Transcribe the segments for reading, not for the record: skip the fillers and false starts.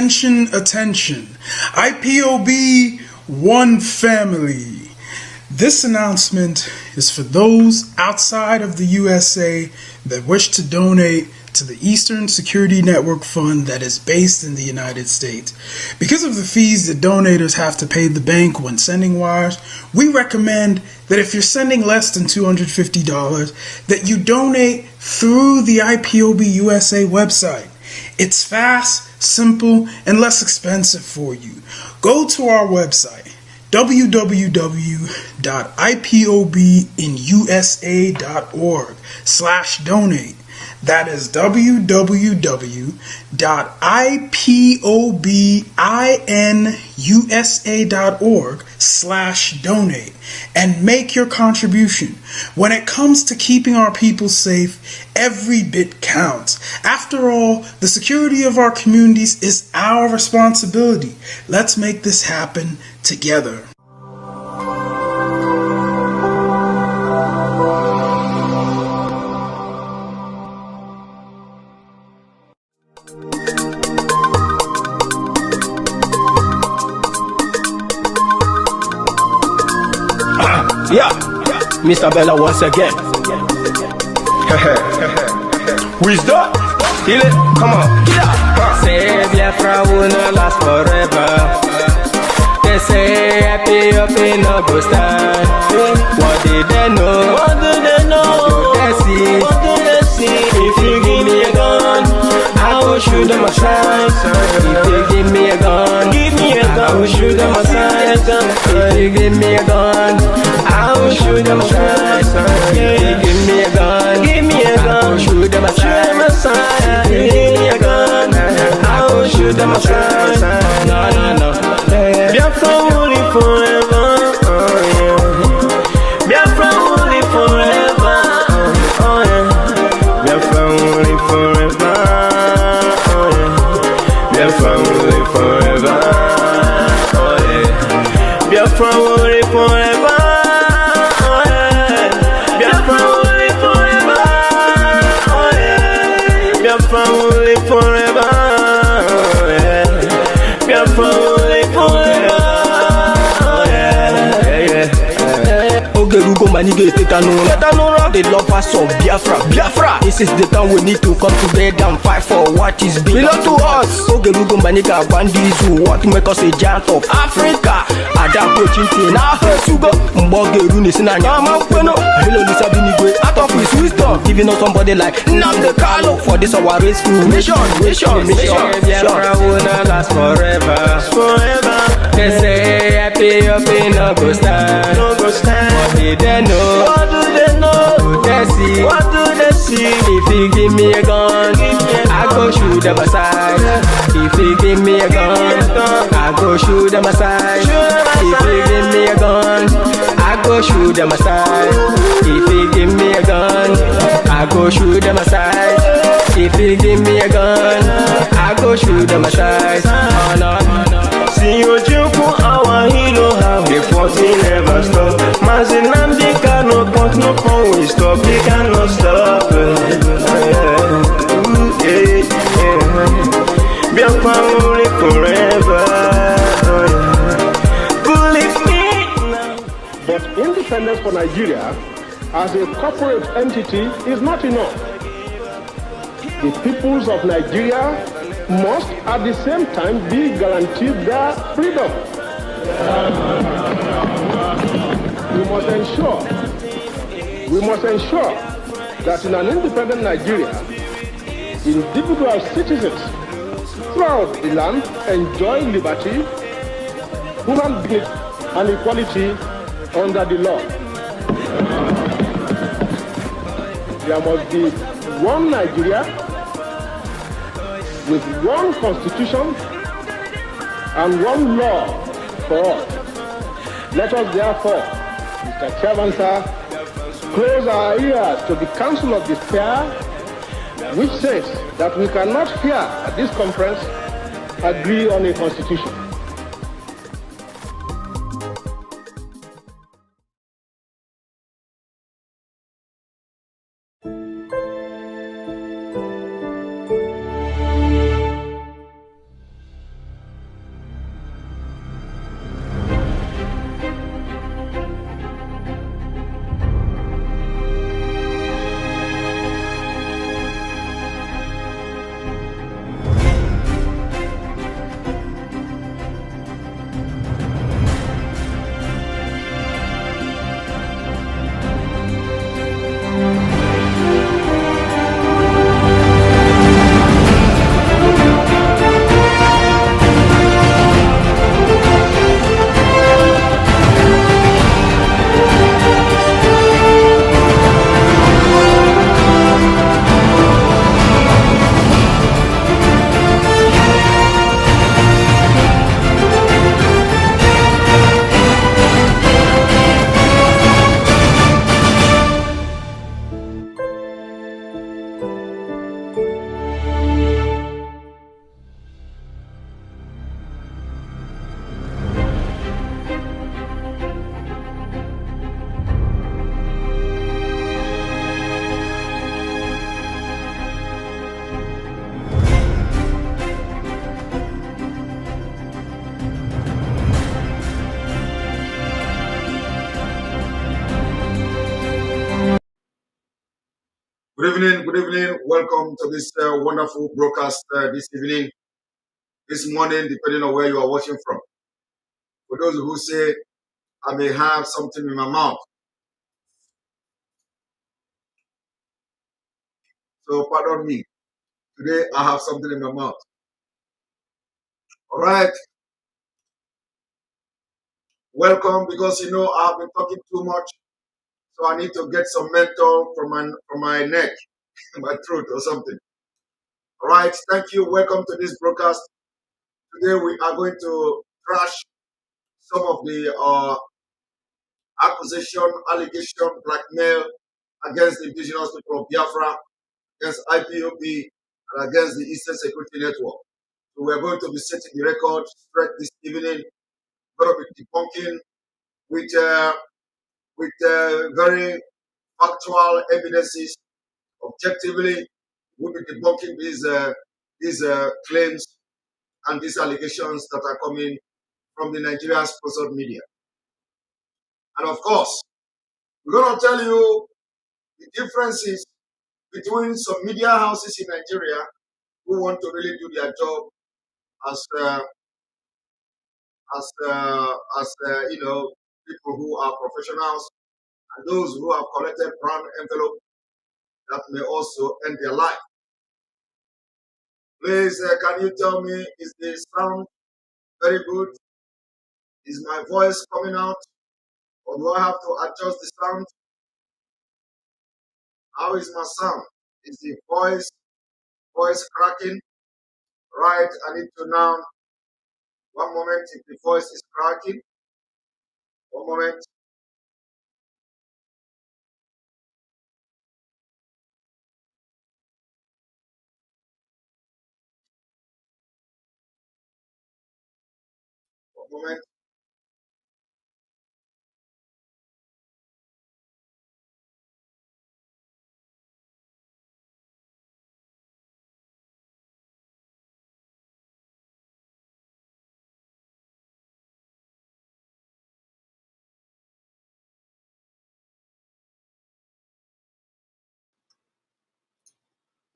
Attention, attention. IPOB One Family. This announcement is for those outside of the USA that wish to donate to the Eastern Security Network Fund that is based in the United States. Because of the fees that donators have to pay the bank when sending wires, we recommend that if you're sending less than $250, that you donate through the IPOB USA website. It's fast, simple, and less expensive for you. Go to our website, www.ipobinusa.org/donate. That is www.ipobinusa.org/donate and make your contribution. When it comes to keeping our people safe, every bit counts. After all, the security of our communities is our responsibility. Let's make this happen together. Yeah, Mr. Bella once again. Wisdom, kill it, come on. Yeah. Say Biafra will not last forever. They say happy up in no go stand. What did they know? What do they know? What do they see? What do they see? If you give me a gun, I will shoot them aside. If you give me a gun, I will shoot them aside. If you give me a gun, I will shoot them aside. If you give me a gun, I will shoot them aside. If you give me a gun, I will shoot them aside. No. Biafra will live forever. Biafra will live forever. Biafra will live forever. Biafra will live forever. Biafra will live forever. Biafra will live forever. Biafra will live forever. Biafra will live forever. Ogerugo manige tetanura. The lovers of Biafra. This is the time we need to come together and fight for what is belong to us. Ogerugo maniga bandizu, what make us a giant of Africa. Adam Pochinti na Sugo Mbogeru ni sina nyama kweno. Hello Lisa Binigwe, out of his wisdom, giving us somebody like nnamdi for this our race to mission. Biafra will not last forever. They say happy up in no go stand. What did they know? What do they know? What do they see? If you give me a gun, I go shoot them aside. If you give me a gun, I go shoot them aside. If you give me a gun, I go shoot them aside. If you give me a gun, I go shoot them aside. If you give me a gun, I go shoot them aside. Oh no. See you jump our hero, how the fighting never stop. Nnamdi cannot but no phone we stop, he cannot stop. Biafra will live forever. Believe me now. But independence for Nigeria as a corporate entity is not enough. The peoples of Nigeria must at the same time be guaranteed their freedom. We must ensure that in an independent Nigeria, individual citizens throughout the land enjoy liberty, human dignity, and equality under the law. There must be one Nigeria with one constitution and one law for all. Let us therefore, Mr. Chairman, sir, close our ears to the Council of Despair, which says that we cannot here at this conference agree on a constitution. Good evening, good evening. Welcome to this wonderful broadcast this evening, this morning, depending on where you are watching from. For those who say, I may have something in my mouth. So pardon me. Today I have something in my mouth. All right. Welcome, because you know I've been talking too much. So I need to get some mental from my neck, my throat or something. All right. Thank you. Welcome to this broadcast. Today we are going to trash some of the accusation, allegation, blackmail against the indigenous people of Biafra, against Ipob, and against the Eastern Security Network. So we're going to be setting the record straight this evening. We're going to be debunking with very factual evidences, objectively. We'll be debunking these claims and these allegations that are coming from the Nigeria-sponsored media. And of course, we're going to tell you the differences between some media houses in Nigeria who want to really do their job as you know, people who are professionals, and those who have collected brown envelope that may also end their life. Please, can you tell me, is the sound very good? Is my voice coming out, or do I have to adjust the sound? How is my sound? Is the voice cracking? Right, I need to now. One moment, if the voice is cracking. One moment. One moment.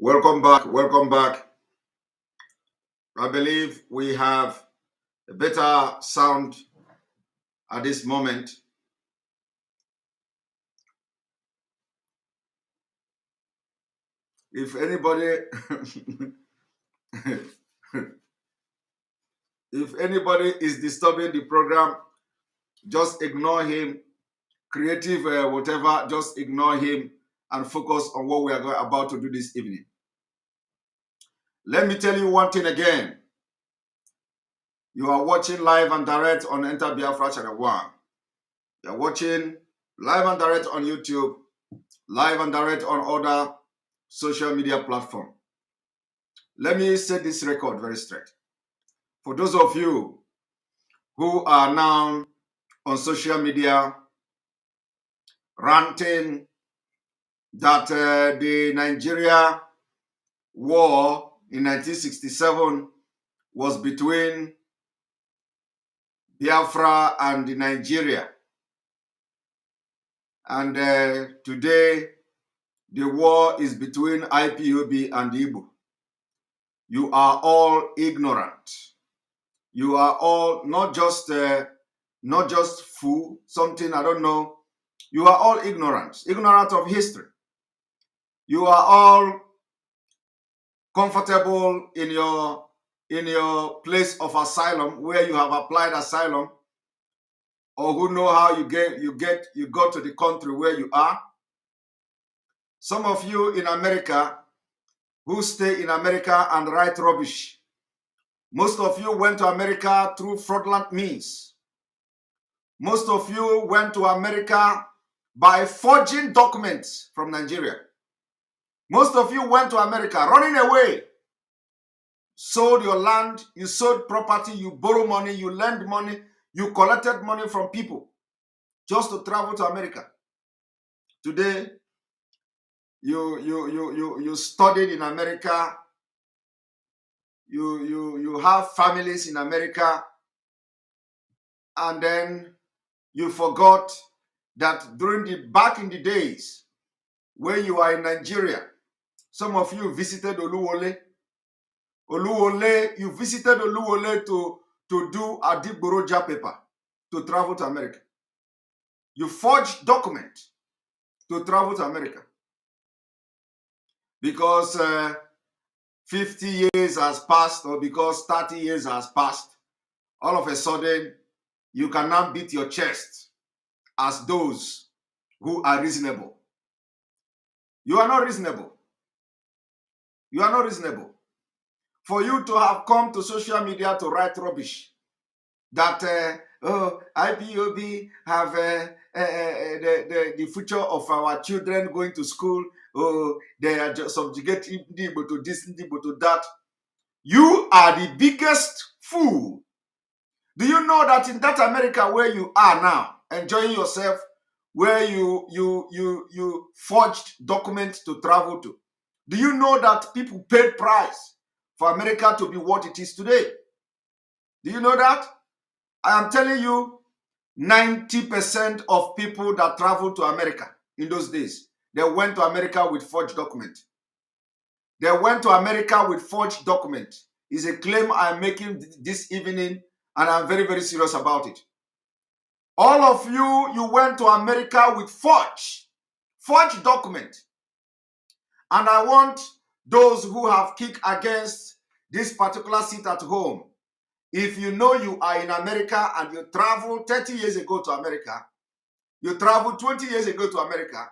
Welcome back. Welcome back. I believe we have a better sound at this moment. If anybody if anybody is disturbing the program, just ignore him. Creative whatever, just ignore him and focus on what we are about to do this evening. Let me tell you one thing again. You are watching live and direct on Enter Biafra Channel 1. You are watching live and direct on YouTube, live and direct on other social media platforms. Let me set this record very straight. For those of you who are now on social media ranting that the Nigeria war in 1967 was between Biafra and Nigeria. And today, the war is between Ipob and Igbo. You are all ignorant. You are all not just fool, something I don't know. You are all ignorant of history. You are all comfortable in your place of asylum, where you have applied asylum, or who know how you go to the country where you are. Some of you in America who stay in America and write rubbish. Most of you went to America through fraudulent means. Most of you went to America by forging documents from Nigeria. Most of you went to America running away. Sold your land, you sold property, you borrow money, you lend money, you collected money from people just to travel to America. Today, you studied in America, you have families in America, and then you forgot that back in the days when you are in Nigeria, Some of you visited Oluwole. You visited Oluwole to do a Digboroja paper to travel to America. You forged document to travel to America. Because 50 years has passed, or because 30 years has passed, all of a sudden, you can now beat your chest as those who are reasonable. You are not reasonable. You are not reasonable. For you to have come to social media to write rubbish that IPOB have the future of our children going to school. Oh, they are just subjugating people to this, people to that. You are the biggest fool. Do you know that in that America where you are now, enjoying yourself, where you forged documents to travel to, do you know that people paid price for America to be what it is today? Do you know that? I am telling you, 90% of people that traveled to America in those days, they went to America with forged documents. They went to America with forged documents. It's a claim I'm making this evening, and I'm very, very serious about it. All of you went to America with forged documents. And I want those who have kicked against this particular seat at home. If you know you are in America and you traveled 30 years ago to America, you traveled 20 years ago to America,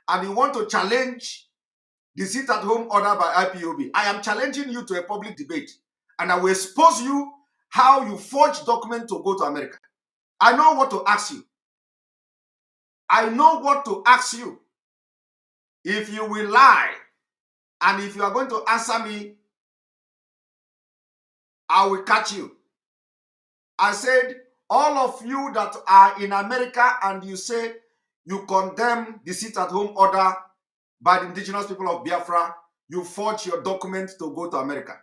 and you want to challenge the sit-at-home order by IPOB, I am challenging you to a public debate, and I will expose you how you forged documents to go to America. I know what to ask you. I know what to ask you. If you will lie, and if you are going to answer me, I will catch you. I said, all of you that are in America and you say you condemn the sit-at-home order by the indigenous people of Biafra, you forged your document to go to America.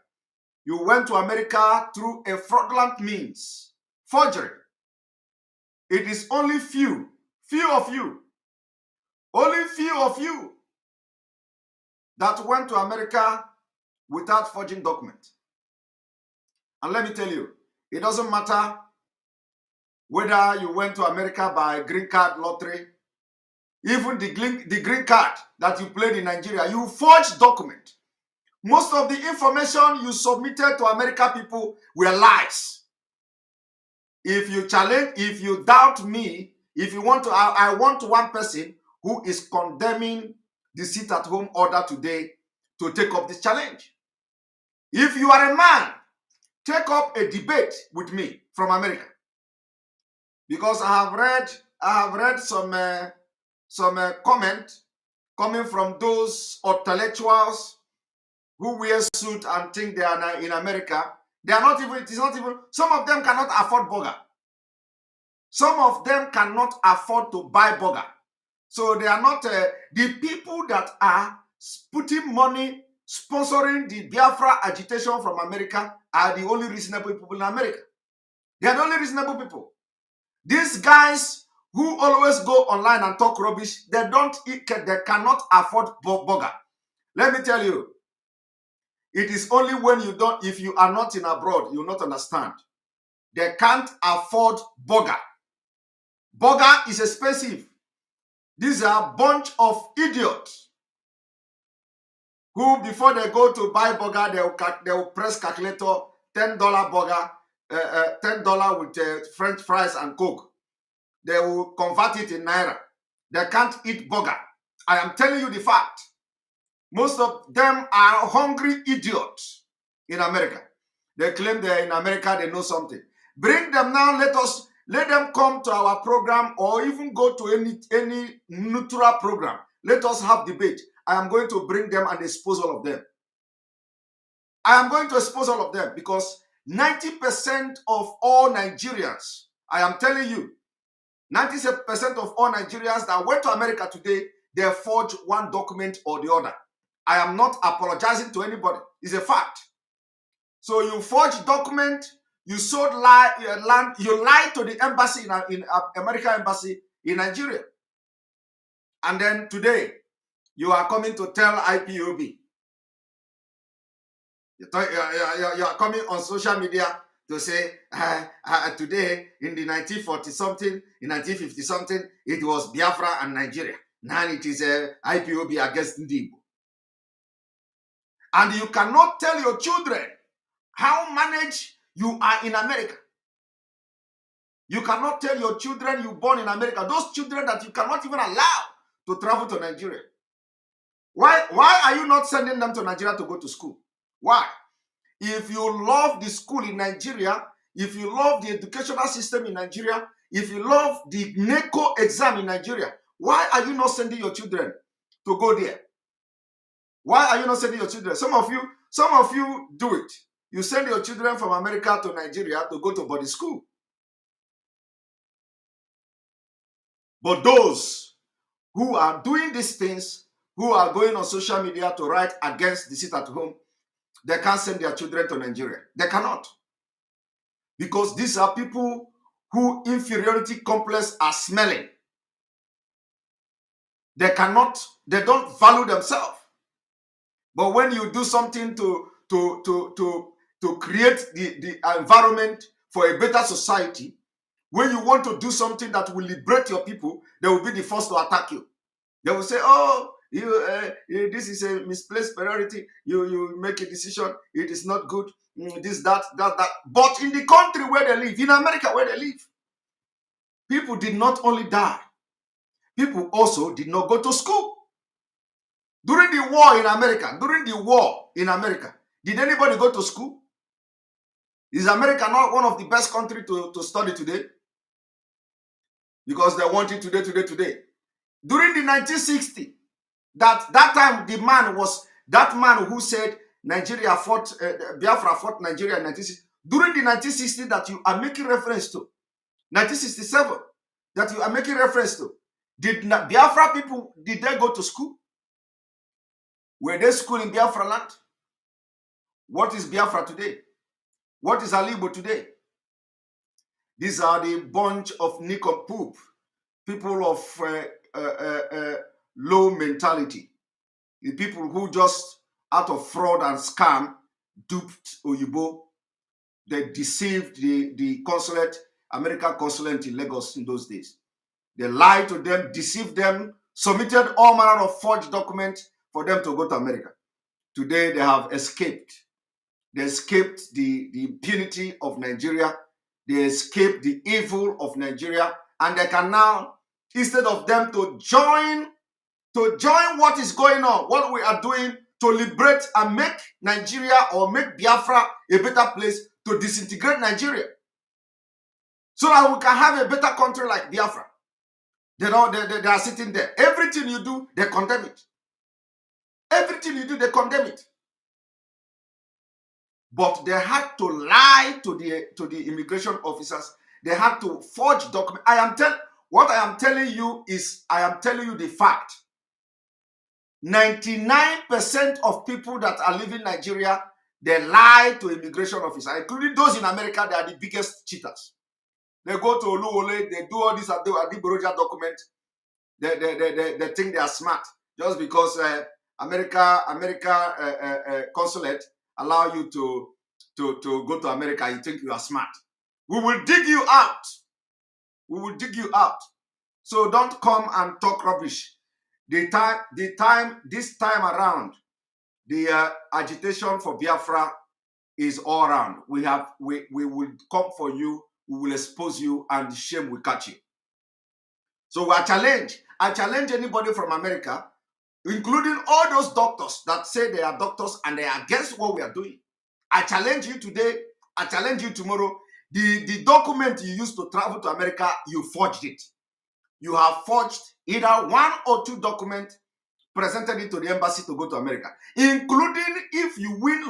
You went to America through a fraudulent means, forgery. It is only few of you that went to America without forging documents. And let me tell you, it doesn't matter whether you went to America by green card lottery, even the green card that you played in Nigeria, you forged document. Most of the information you submitted to America people were lies. If you challenge, if you doubt me, if you want to, I want one person who is condemning the sit-at-home order today to take up this challenge. If you are a man, take up a debate with me from America, because I have read some comment coming from those intellectuals who wear suit and think they are in America. They are not even. It is not even. Some of them cannot afford burger. Some of them cannot afford to buy burger. So they are not the people that are putting money, sponsoring the Biafra agitation from America are the only reasonable people in America. They are the only reasonable people. These guys who always go online and talk rubbish, they cannot afford burger. Let me tell you, it is only when you don't, if you are not in abroad, you will not understand. They can't afford burger. Burger is expensive. These are a bunch of idiots who, before they go to buy burger, they will press calculator, $10 burger, $10 with French fries and Coke. They will convert it in Naira. They can't eat burger. I am telling you the fact. Most of them are hungry idiots in America. They claim they're in America, they know something. Bring them now, let them come to our program, or even go to any neutral program. Let us have debate. I am going to bring them and expose all of them. I am going to expose all of them because 90% of all Nigerians, I am telling you, 90% of all Nigerians that went to America today, they forged one document or the other. I am not apologizing to anybody. It's a fact. So you forged document, you sold land, you lied to the embassy in American embassy in Nigeria. And then today, you are coming to tell IPOB You are coming on social media to say today in the 1940 something, in 1950 something, it was Biafra and Nigeria. Now it is IPOB against nnamdi. And you cannot tell your children how managed you are in America. You cannot tell your children you born in America, those children that you cannot even allow to travel to Nigeria. Why are you not sending them to Nigeria to go to school? Why? If you love the school in Nigeria, if you love the educational system in Nigeria, if you love the NECO exam in Nigeria, why are you not sending your children to go there? Why are you not sending your children? Some of you do it. You send your children from America to Nigeria to go to boarding school. But those who are doing these things, who are going on social media to write against the sit at home, they can't send their children to Nigeria. They cannot. Because these are people who inferiority complex are smelling. They don't value themselves. But when you do something to create the environment for a better society, when you want to do something that will liberate your people, they will be the first to attack you. They will say, oh, this is a misplaced priority. You make a decision. It is not good. This, that. But in the country where they live, in America where they live, people did not only die. People also did not go to school. During the war in America, did anybody go to school? Is America not one of the best countries to study today? Because they want it today. During the 1960s, that time the man was that man who said Nigeria fought, Biafra fought Nigeria in 1960. During the 1960s that you are making reference to, 1967 that you are making reference to, did Biafra people, did they go to school? Were they school in Biafra land? What is Biafra today? What is Alibo today? These are the bunch of nincompoop, people of low mentality. The people who just out of fraud and scam duped Oyibo. They deceived the consulate, American consulate in Lagos in those days. They lied to them, deceived them, submitted all manner of forged documents for them to go to America. Today they have escaped. They escaped the impunity of Nigeria. They escaped the evil of Nigeria. And they can now, instead of them to join what is going on, what we are doing to liberate and make Nigeria or make Biafra a better place, to disintegrate Nigeria, so that we can have a better country like Biafra. They are sitting there. Everything you do, they condemn it. Everything you do, they condemn it. But they had to lie to the immigration officers. They had to forge documents. What I am telling you is, I am telling you the fact. 99% of people that are living in Nigeria, they lie to immigration officers, including those in America. They are the biggest cheaters. They go to Oluwole, they do all this Adiboroja document. They think they are smart just because America consulate allow you to go to America. You think you are smart. We will dig you out. We will dig you out. So don't come and talk rubbish. This time around, the agitation for Biafra is all around. We will come for you. We will expose you, and the shame will catch you. So I challenge anybody from America, including all those doctors that say they are doctors and they are against what we are doing. I challenge you today. I challenge you tomorrow. The document you used to travel to America, you forged it. You have forged either 1 or 2 documents, presented it to the embassy to go to America, including if you win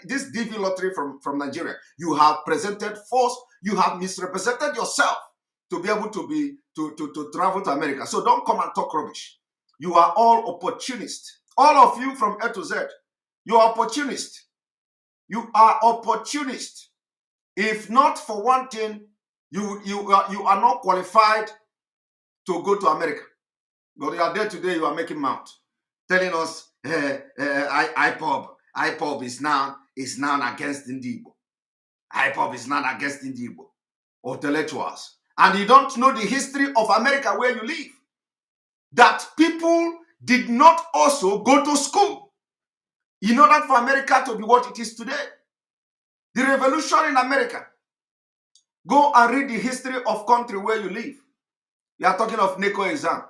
this DV lottery from Nigeria. You have presented false. You have misrepresented yourself to be able to travel to America. So don't come and talk rubbish. You are all opportunists. All of you from A to Z. You are opportunists. You are opportunists. If not for one thing, you are not qualified to go to America. But you are there today, you are making mouth, telling us, Ipob, Ipob is now against Ndi Igbo. Ipob is now against Ndi Igbo. Intellectuals. And you don't know the history of America where you live. That people did not also go to school in order for America to be what it is today. The revolution in America. Go and read the history of country where you live. You are talking of NECO exam.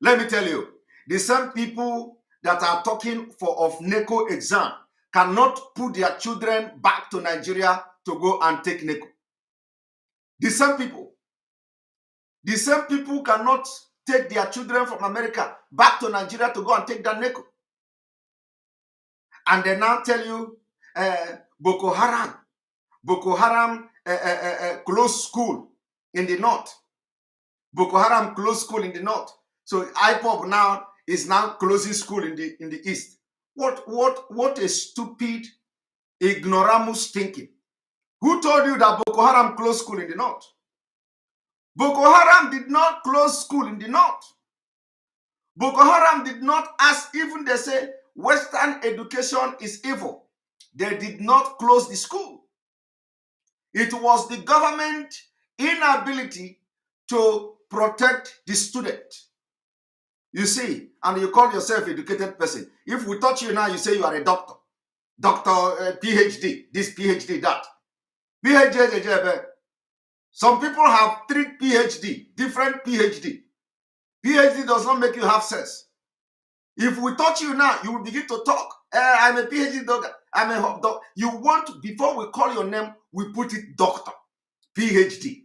Let me tell you, the same people that are talking of NECO exam cannot put their children back to Nigeria to go and take NECO. The same people cannot take their children from America back to Nigeria to go and take that NECO. And they now tell you, Boko Haram closed school in the north. Boko Haram closed school in the north. So Ipob now is now closing school in the east. What a stupid, ignoramus thinking. Who told you that Boko Haram closed school in the north? Boko Haram did not close school in the north. Boko Haram did not ask, even they say Western education is evil. They did not close the school. It was the government inability to protect the student. You see, and you call yourself educated person. If we touch you now, you say you are a doctor. Doctor, PhD, this PhD, that. PhD, some people have 3 PhD, different PhD. PhD does not make you have sense. If we touch you now, you will begin to talk. I'm a PhD doctor. I'm a doctor. You want, before we call your name, we put it doctor, PhD.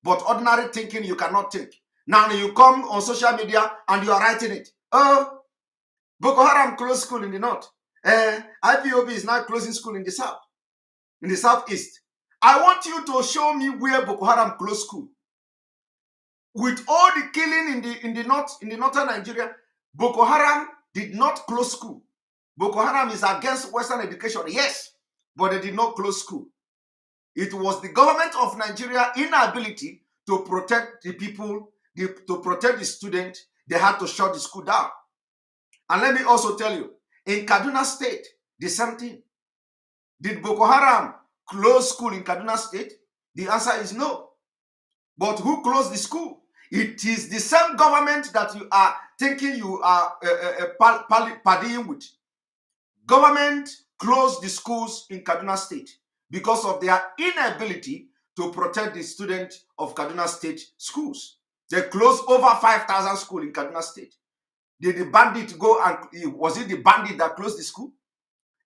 But ordinary thinking you cannot think. Now you come on social media and you are writing it. Oh, Boko Haram closed school in the north. IPOB is now closing school in the south, in the southeast. I want you to show me where Boko Haram closed school. With all the killing in the northern Nigeria, Boko Haram did not close school. Boko Haram is against Western education, yes, but they did not close school. It was the government of Nigeria inability to protect the people, to protect the student. They had to shut the school down. And let me also tell you, in Kaduna State, the same thing. Did Boko Haram close school in Kaduna State? The answer is no. But who closed the school? It is the same government that you are thinking you are partying with. Government closed the schools in Kaduna State because of their inability to protect the students of Kaduna State schools. They closed over 5,000 schools in Kaduna State. Did the bandit go and, was it the bandit that closed the school?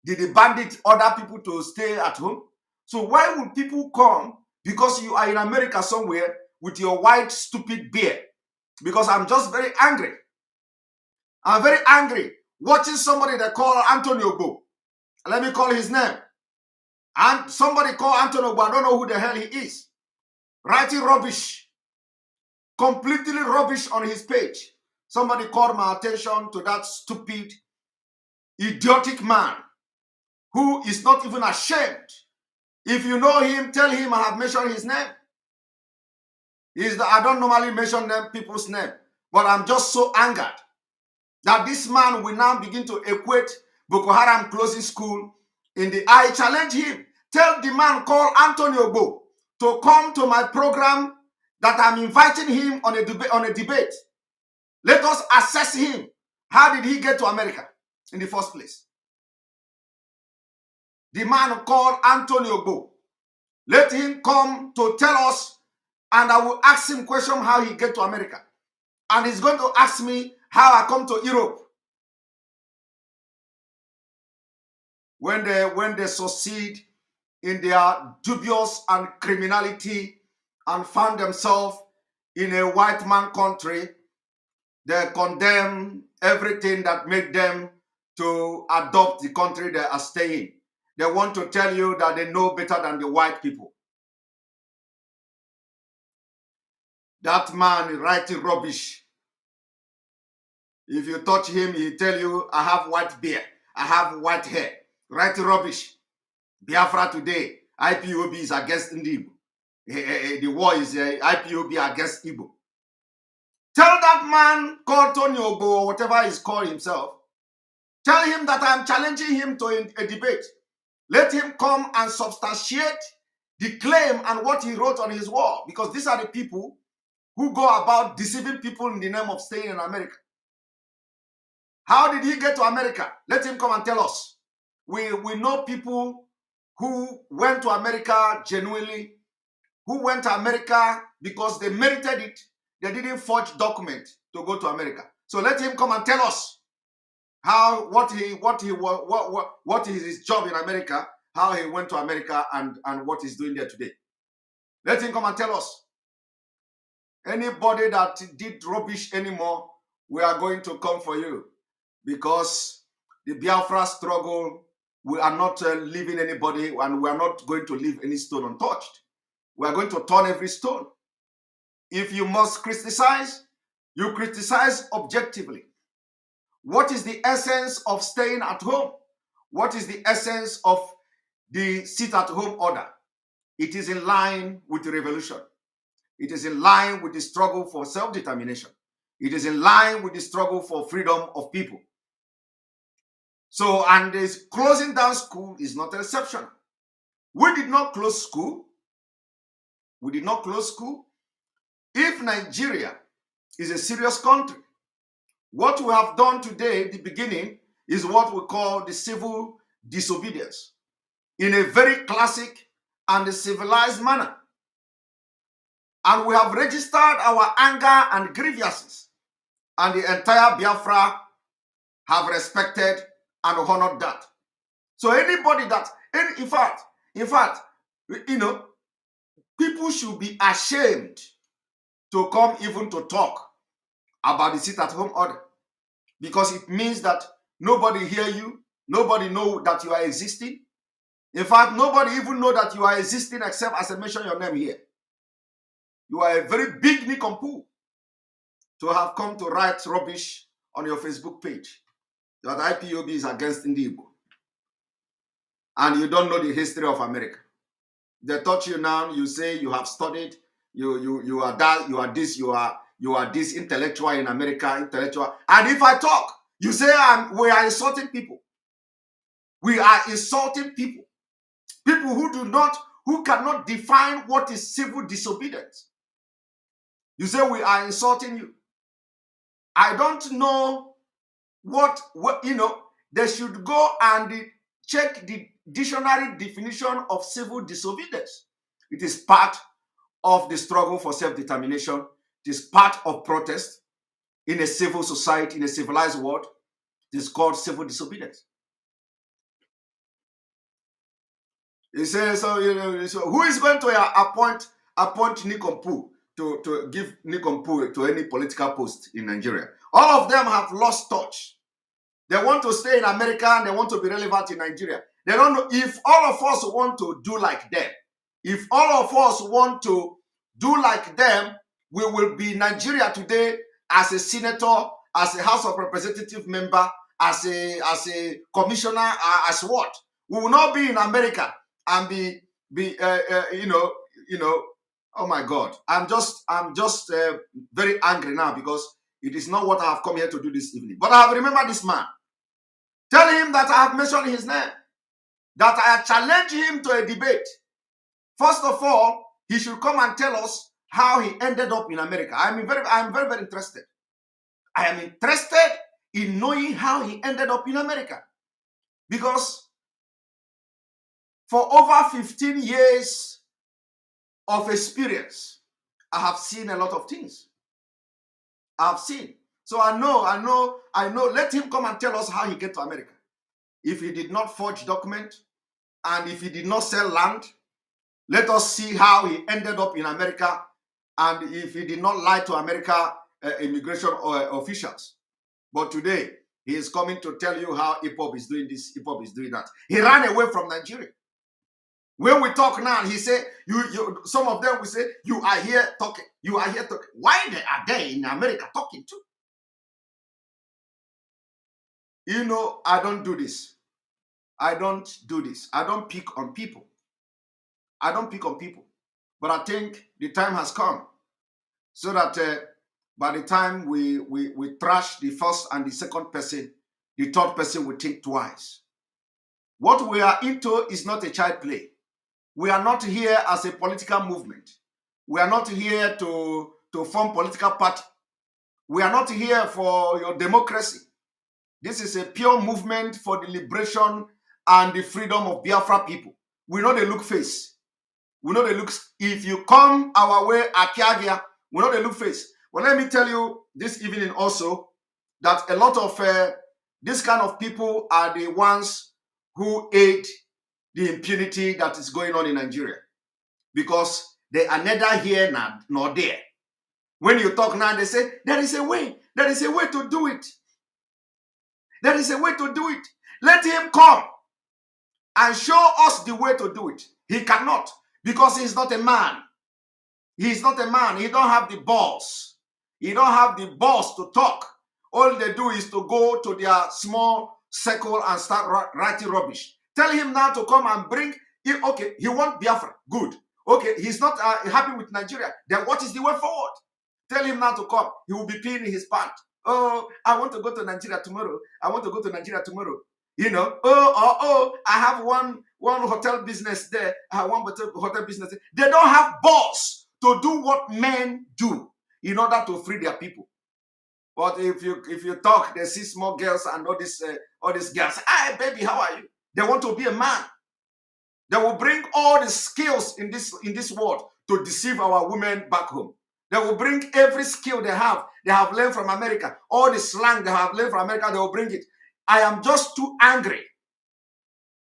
Did the bandit order people to stay at home? So why would people come because you are in America somewhere with your white stupid beard? Because I'm just very angry. I'm very angry watching somebody that call Antonio Go. Let me call his name. And somebody call Antonio Go. I don't know who the hell he is. Writing rubbish. Completely rubbish on his page. Somebody called my attention to that stupid, idiotic man who is not even ashamed. If you know him, tell him I have mentioned his name. I don't normally mention people's name, but I'm just so angered that this man will now begin to equate Boko Haram closing school in the... I challenge him. Tell the man called Antonio Bo to come to my program that I'm inviting him on a debate. Let us assess him. How did he get to America in the first place? The man called Antonio Bo. Let him come to tell us, and I will ask him question how he get to America. And he's going to ask me how I come to Europe. When they succeed in their dubious and criminality and found themselves in a white man country, they condemn everything that made them to adopt the country they are staying. They want to tell you that they know better than the white people. That man is writing rubbish. If you touch him, he'll tell you, I have white beard, I have white hair. Writing rubbish. Biafra today, IPOB is against Igbo. The war is IPOB against Igbo. Tell that man called Tony Obo or whatever he's called himself Tell him that I am challenging him to a debate. Let him come and substantiate the claim and what he wrote on his wall, because these are the people who go about deceiving people in the name of staying in America. How did he get to America? Let him come and tell us. We know people who went to America genuinely, who went to America because they merited it. They didn't forge documents to go to America. So let him come and tell us how what is his job in America, how he went to America, and what he's doing there today. Let him come and tell us. Anybody that did rubbish anymore, we are going to come for you, because the Biafra struggle, we are not leaving anybody, and we are not going to leave any stone untouched. We are going to turn every stone. If you must criticize, you criticize objectively. What is the essence of staying at home? What is the essence of the sit-at-home order? It is in line with the revolution. It is in line with the struggle for self-determination. It is in line with the struggle for freedom of people. So, and this closing down school is not an exception. We did not close school. We did not close school. If Nigeria is a serious country, what we have done today, the beginning, is what we call the civil disobedience in a very classic and civilized manner. And we have registered our anger and grievances, and the entire Biafra have respected and honored that. So anybody that, in fact, you know, people should be ashamed to come even to talk about the sit-at-home order, because it means that nobody hear you, nobody know that you are existing. In fact, nobody even know that you are existing except as I mention your name here. You are a very big nincompoop to have come to write rubbish on your Facebook page that IPOB is against Igbo, and you don't know the history of America. They touch you now, you say you have studied, you are that, you are this intellectual in America, intellectual. And if I talk, you say we are insulting people. We are insulting people. People who cannot define what is civil disobedience. You say we are insulting you. I don't know what you know. They should go and check the dictionary definition of civil disobedience. It is part of the struggle for self-determination. It is part of protest in a civil society, in a civilized world. It is called civil disobedience. He says, so, you know, so who is going to appoint nincompoop to give nincompoop to any political post in Nigeria? All of them have lost touch. They want to stay in America and they want to be relevant in Nigeria. They don't know if all of us want to do like them. If all of us want to do like them, we will be Nigeria today as a senator, as a House of Representative member, as a commissioner, as what? We will not be in America and be oh my God. I'm just very angry now, because it is not what I have come here to do this evening. But I have remembered this man. Tell him that I have mentioned his name, that I challenge him to a debate. First of all, he should come and tell us how he ended up in America. I'm very, very interested. I am interested in knowing how he ended up in America. Because for over 15 years of experience, I have seen a lot of things. I've seen. So I know. Let him come and tell us how he get to America. If he did not forge document, and if he did not sell land, let us see how he ended up in America, and if he did not lie to America immigration officials. But today, he is coming to tell you how Ipob is doing this, Ipob is doing that. He ran away from Nigeria. When we talk now, he say, some of them will say, you are here talking. You are here talking. Why are they in America talking too? You know, I don't do this. I don't do this. I don't pick on people. I don't pick on people. But I think the time has come so that by the time we trash the first and the second person, the third person will think twice. What we are into is not a child play. We are not here as a political movement. We are not here to form political party. We are not here for your democracy. This is a pure movement for the liberation and the freedom of Biafra people. We know the look face. We know the looks. If you come our way, Akiagia, we know the look face. Well, let me tell you this evening also that a lot of this kind of people are the ones who aid the impunity that is going on in Nigeria, because they are neither here nor there. When you talk now, they say, there is a way. There is a way to do it. There is a way to do it. Let him come and show us the way to do it. He cannot, because he's not a man. He's not a man. He don't have the balls. He don't have the balls to talk. All they do is to go to their small circle and start writing rubbish. Tell him now to come and bring, okay, he wants Biafra. Good. Okay, he's not happy with Nigeria. Then what is the way forward? Tell him now to come. He will be peeing in his pants. Oh, I want to go to Nigeria tomorrow. I want to go to Nigeria tomorrow. You know, I have one hotel business there. I have one hotel business there. They don't have balls to do what men do in order to free their people. But if you talk, they see small girls and all these girls. Hi, baby, how are you? They want to be a man. They will bring all the skills in this world to deceive our women back home. They will bring every skill they have learned from America. All the slang they have learned from America, they will bring it. I am just too angry.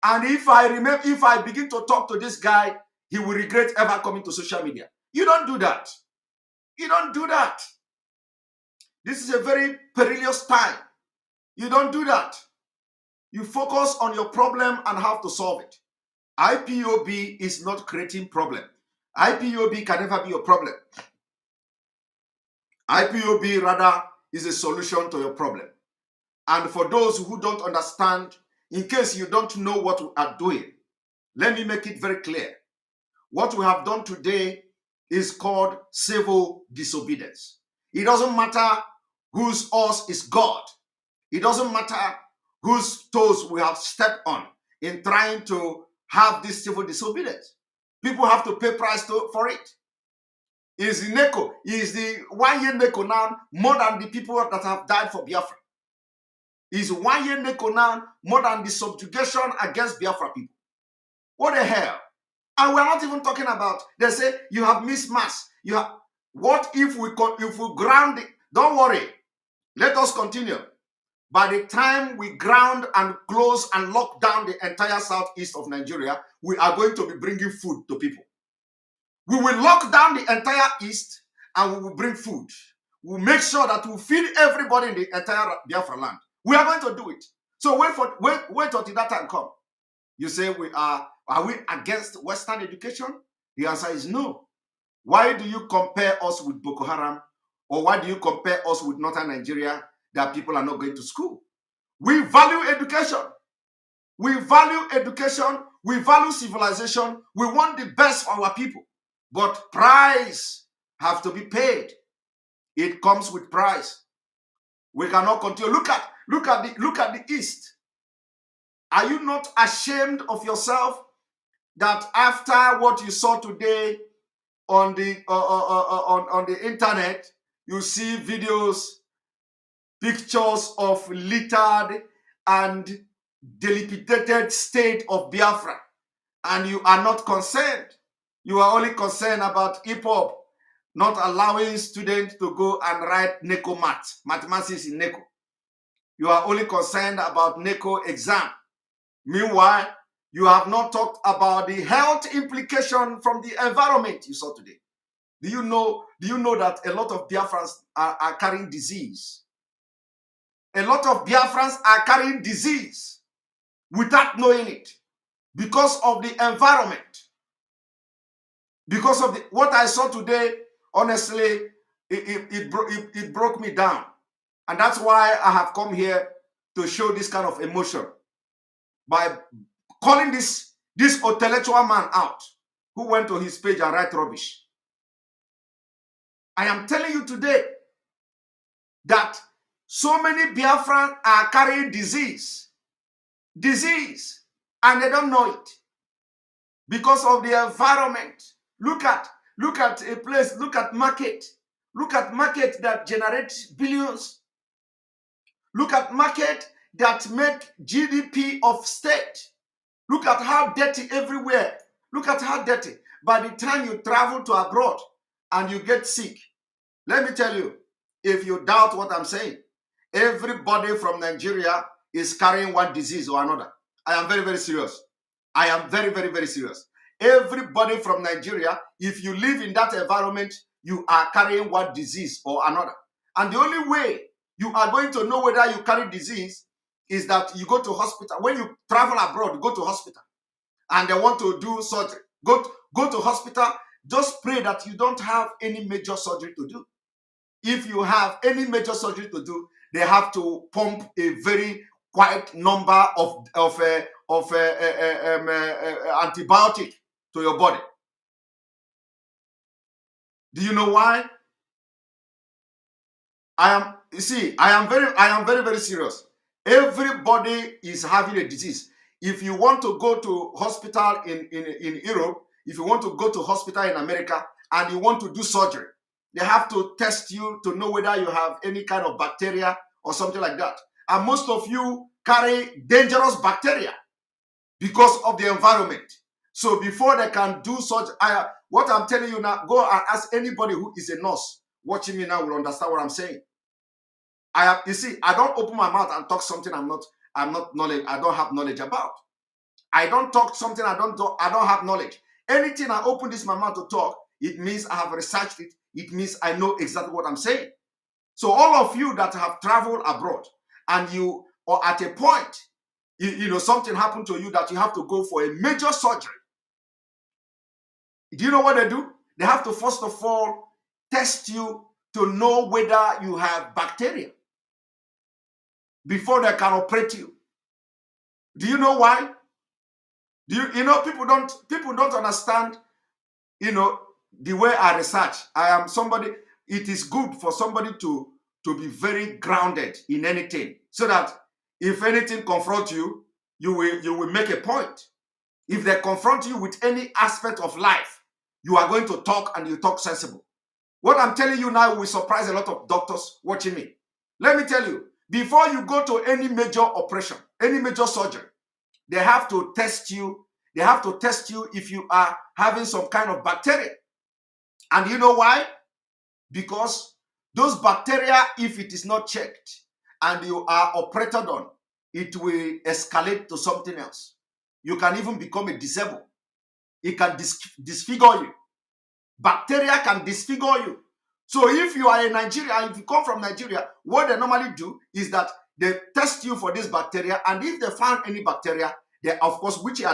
And if I begin to talk to this guy, he will regret ever coming to social media. You don't do that. You don't do that. This is a very perilous time. You don't do that. You focus on your problem and how to solve it. IPOB is not creating problem. IPOB can never be a problem. IPOB rather is a solution to your problem. And for those who don't understand, in case you don't know what we are doing, let me make it very clear. What we have done today is called civil disobedience. It doesn't matter whose us is God. It doesn't matter whose toes we have stepped on in trying to have this civil disobedience. People have to pay price for it. Is the Neko, is the 1 year Neko now more than the people that have died for Biafra? Is 1 year Neko now more than the subjugation against Biafra people? What the hell? And we're not even talking about, they say you have mismatch. What if we ground it? Don't worry. Let us continue. By the time we ground and close and lock down the entire southeast of Nigeria, we are going to be bringing food to people. We will lock down the entire east and we will bring food. We'll make sure that we feed everybody in the entire Biafra land. We are going to do it. So wait until that time comes. You say are we against Western education? The answer is no. Why do you compare us with Boko Haram? Or why do you compare us with Northern Nigeria that people are not going to school? We value education. We value education. We value civilization. We want the best for our people. But price have to be paid. It comes with price. We cannot continue. Look at the East. Are you not ashamed of yourself that after what you saw today on the internet, you see videos, pictures of littered and dilapidated state of Biafra, and you are not concerned? You are only concerned about Ipob not allowing students to go and write NECO mathematics in NECO. You are only concerned about NECO exam. Meanwhile, you have not talked about the health implication from the environment you saw today. Do you know that a lot of Biafrans are carrying disease? A lot of Biafrans are carrying disease without knowing it because of the environment. Because of what I saw today, honestly, it broke me down. And that's why I have come here to show this kind of emotion by calling this intellectual man out who went to his page and write rubbish. I am telling you today that So many Biafran are carrying disease, and they don't know it because of the environment. Look at a place, look at market that generates billions. Look at market that make GDP of state. Look at how dirty everywhere. Look at how dirty. By the time you travel to abroad and you get sick, let me tell you, if you doubt what I'm saying, everybody from Nigeria is carrying one disease or another. I am very, very serious. I am very, very, very serious. Everybody from Nigeria, if you live in that environment, you are carrying one disease or another. And the only way you are going to know whether you carry disease is that you go to hospital. When you travel abroad, you go to hospital and they want to do surgery. Go to hospital. Just pray that you don't have any major surgery to do. If you have any major surgery to do, they have to pump a very quite number of antibiotic to your body. Do you know why? I am very, very serious. Everybody is having a disease. If you want to go to hospital in Europe, if you want to go to hospital in America and you want to do surgery, they have to test you to know whether you have any kind of bacteria or something like that. And most of you carry dangerous bacteria because of the environment. So before they can do such, what I'm telling you now, go and ask anybody who is a nurse watching me now will understand what I'm saying. You see, I don't open my mouth and talk something I don't have knowledge about. I don't talk something I don't have knowledge. Anything I open my mouth to talk, it means I have researched it. It means I know exactly what I'm saying. So all of you that have traveled abroad and you are at a point, you know, something happened to you that you have to go for a major surgery. Do you know what they do? They have to first of all test you to know whether you have bacteria before they can operate you. Do you know why? You know, people don't understand, you know, the way I research. I am somebody, it is good for somebody to be very grounded in anything, so that if anything confronts you, you will make a point. If they confront you with any aspect of life, you are going to talk, and you talk sensible. What I'm telling you now will surprise a lot of doctors watching me. Let me tell you, before you go to any major operation, any major surgery, they have to test you. They have to test you if you are having some kind of bacteria. And you know why? Because those bacteria, if it is not checked and you are operated on, it will escalate to something else. You can even become a disabled. It can disfigure you. Bacteria can disfigure you. So if you are in Nigeria, if you come from Nigeria, what they normally do is that they test you for this bacteria, and if they find any bacteria, they, of course, which they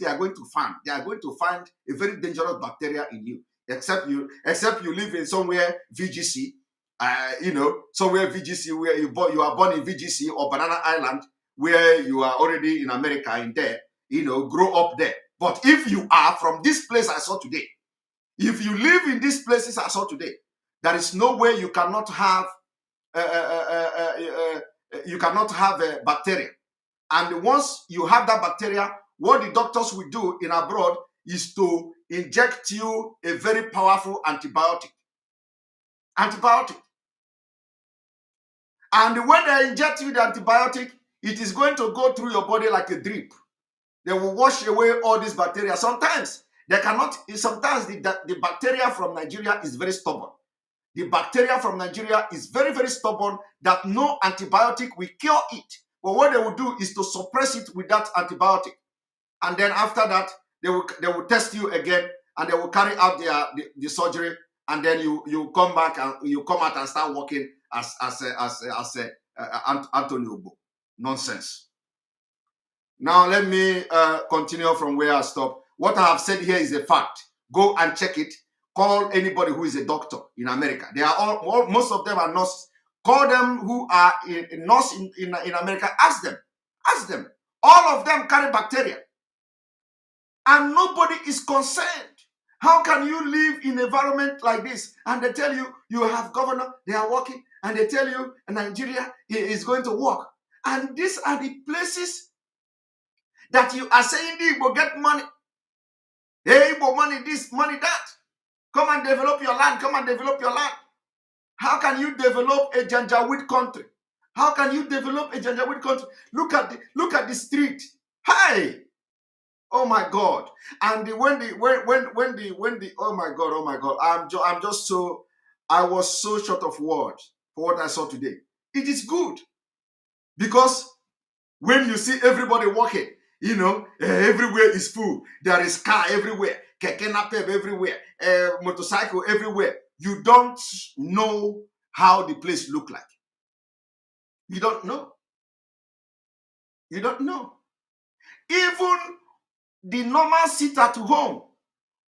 are going to find, they are going to find a very dangerous bacteria in you. Except you live in somewhere VGC, you know, somewhere VGC where you are born in VGC or Banana Island, where you are already in America, in there, you know, grow up there. But if you are from this place I saw today, if you live in these places I saw today, there is no way you cannot have a bacteria. And once you have that bacteria, what the doctors will do in abroad is to inject you a very powerful antibiotic. And when they inject you the antibiotic, it is going to go through your body like a drip. They will wash away all these bacteria. Sometimes the bacteria from Nigeria is very stubborn. The bacteria from Nigeria is very, very stubborn, that no antibiotic will cure it. But what they will do is to suppress it with that antibiotic. And then after that, they will test you again, and they will carry out the surgery, and then you come back and you come out and start working as Anthony Obo. Nonsense. Now let me continue from where I stopped. What I have said here is a fact. Go and check it. Call anybody who is a doctor in America. They are most of them are nurses. Call them who are a nurse in America. Ask them. All of them carry bacteria. And nobody is concerned. How can you live in an environment like this and they tell you you have governor, they are working, and they tell you Nigeria is going to work. And these are the places that you are saying the Igbo get money. Hey, Igbo money this, money that. Come and develop your land. Come and develop your land. How can you develop a Janjaweed country? How can you develop a Janjaweed country? Look at the street. Hey, oh my God! And when the oh my God! I was so short of words for what I saw today. It is good because when you see everybody walking, everywhere is full. There is car everywhere, keke napep everywhere, motorcycle everywhere. You don't know how the place look like. You don't know. You don't know. Even the normal sit at home,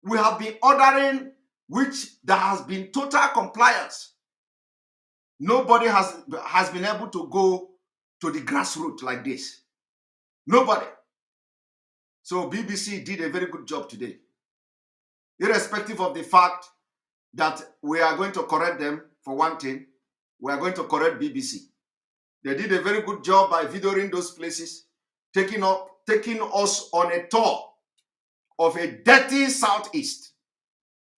we have been ordering, which there has been total compliance. Nobody has been able to go to the grassroots like this. Nobody. So BBC did a very good job today. Irrespective of the fact that we are going to correct them for one thing, we are going to correct BBC. They did a very good job by videoing those places, taking us on a tour of a dirty southeast.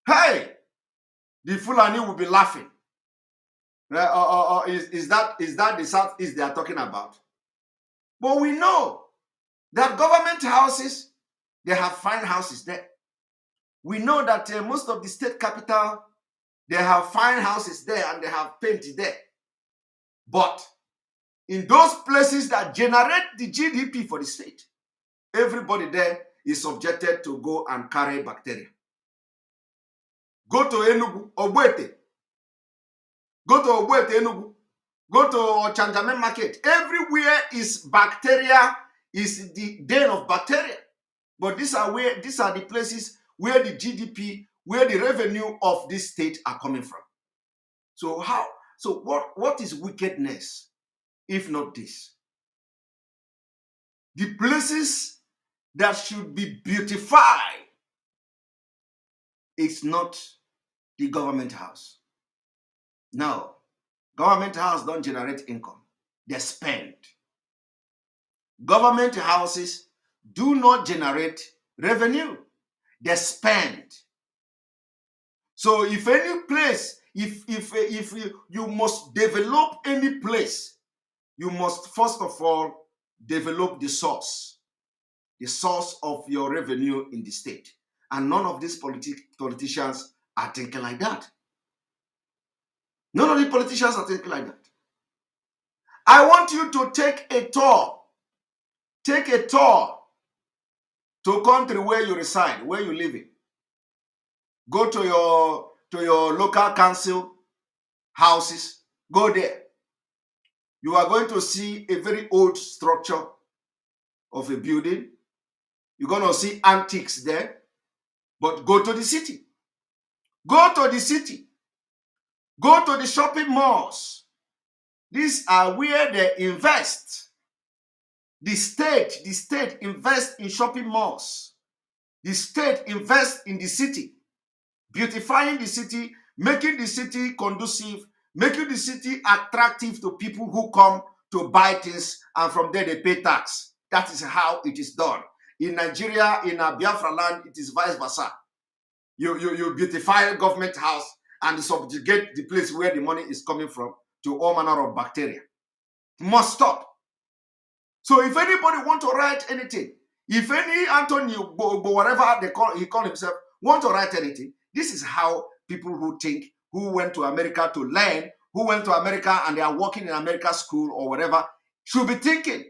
Hey, the Fulani will be laughing. Is that the southeast they are talking about? But we know that government houses, they have fine houses there. We know that most of the state capital, they have fine houses there and they have paint there. But in those places that generate the GDP for the state, everybody there is subjected to go and carry bacteria. Go to Enugu, Ogbete. Go to Ogbete, Enugu. Go to Chanjame Market. Everywhere is bacteria, is the den of bacteria. But these are the places where the GDP, where the revenue of this state are coming from. So what is wickedness if not this? The places that should be beautified, it's not the government house. No, government house don't generate income. They spend. Government houses do not generate revenue. They spend. So if any place, if you must develop any place, you must first of all develop the source of your revenue in the state. And none of these politicians are thinking like that. None of the politicians are thinking like that. I want you to take a tour. Take a tour to a country where you reside, where you live in. Go to your local council houses. Go there. You are going to see a very old structure of a building. You're going to see antiques there. But go to the city. Go to the city. Go to the shopping malls. These are where they invest. The state invests in shopping malls. The state invests in the city, beautifying the city, making the city conducive, making the city attractive to people who come to buy things, and from there they pay tax. That is how it is done. In Nigeria, in a Biafra land, it is vice versa. You beautify a government house and subjugate the place where the money is coming from to all manner of bacteria. It must stop. So if anybody want to write anything, if any Anthony, whatever he call himself, want to write anything, this is how people who think, who went to America to learn, who went to America and they are working in America school or whatever, should be thinking.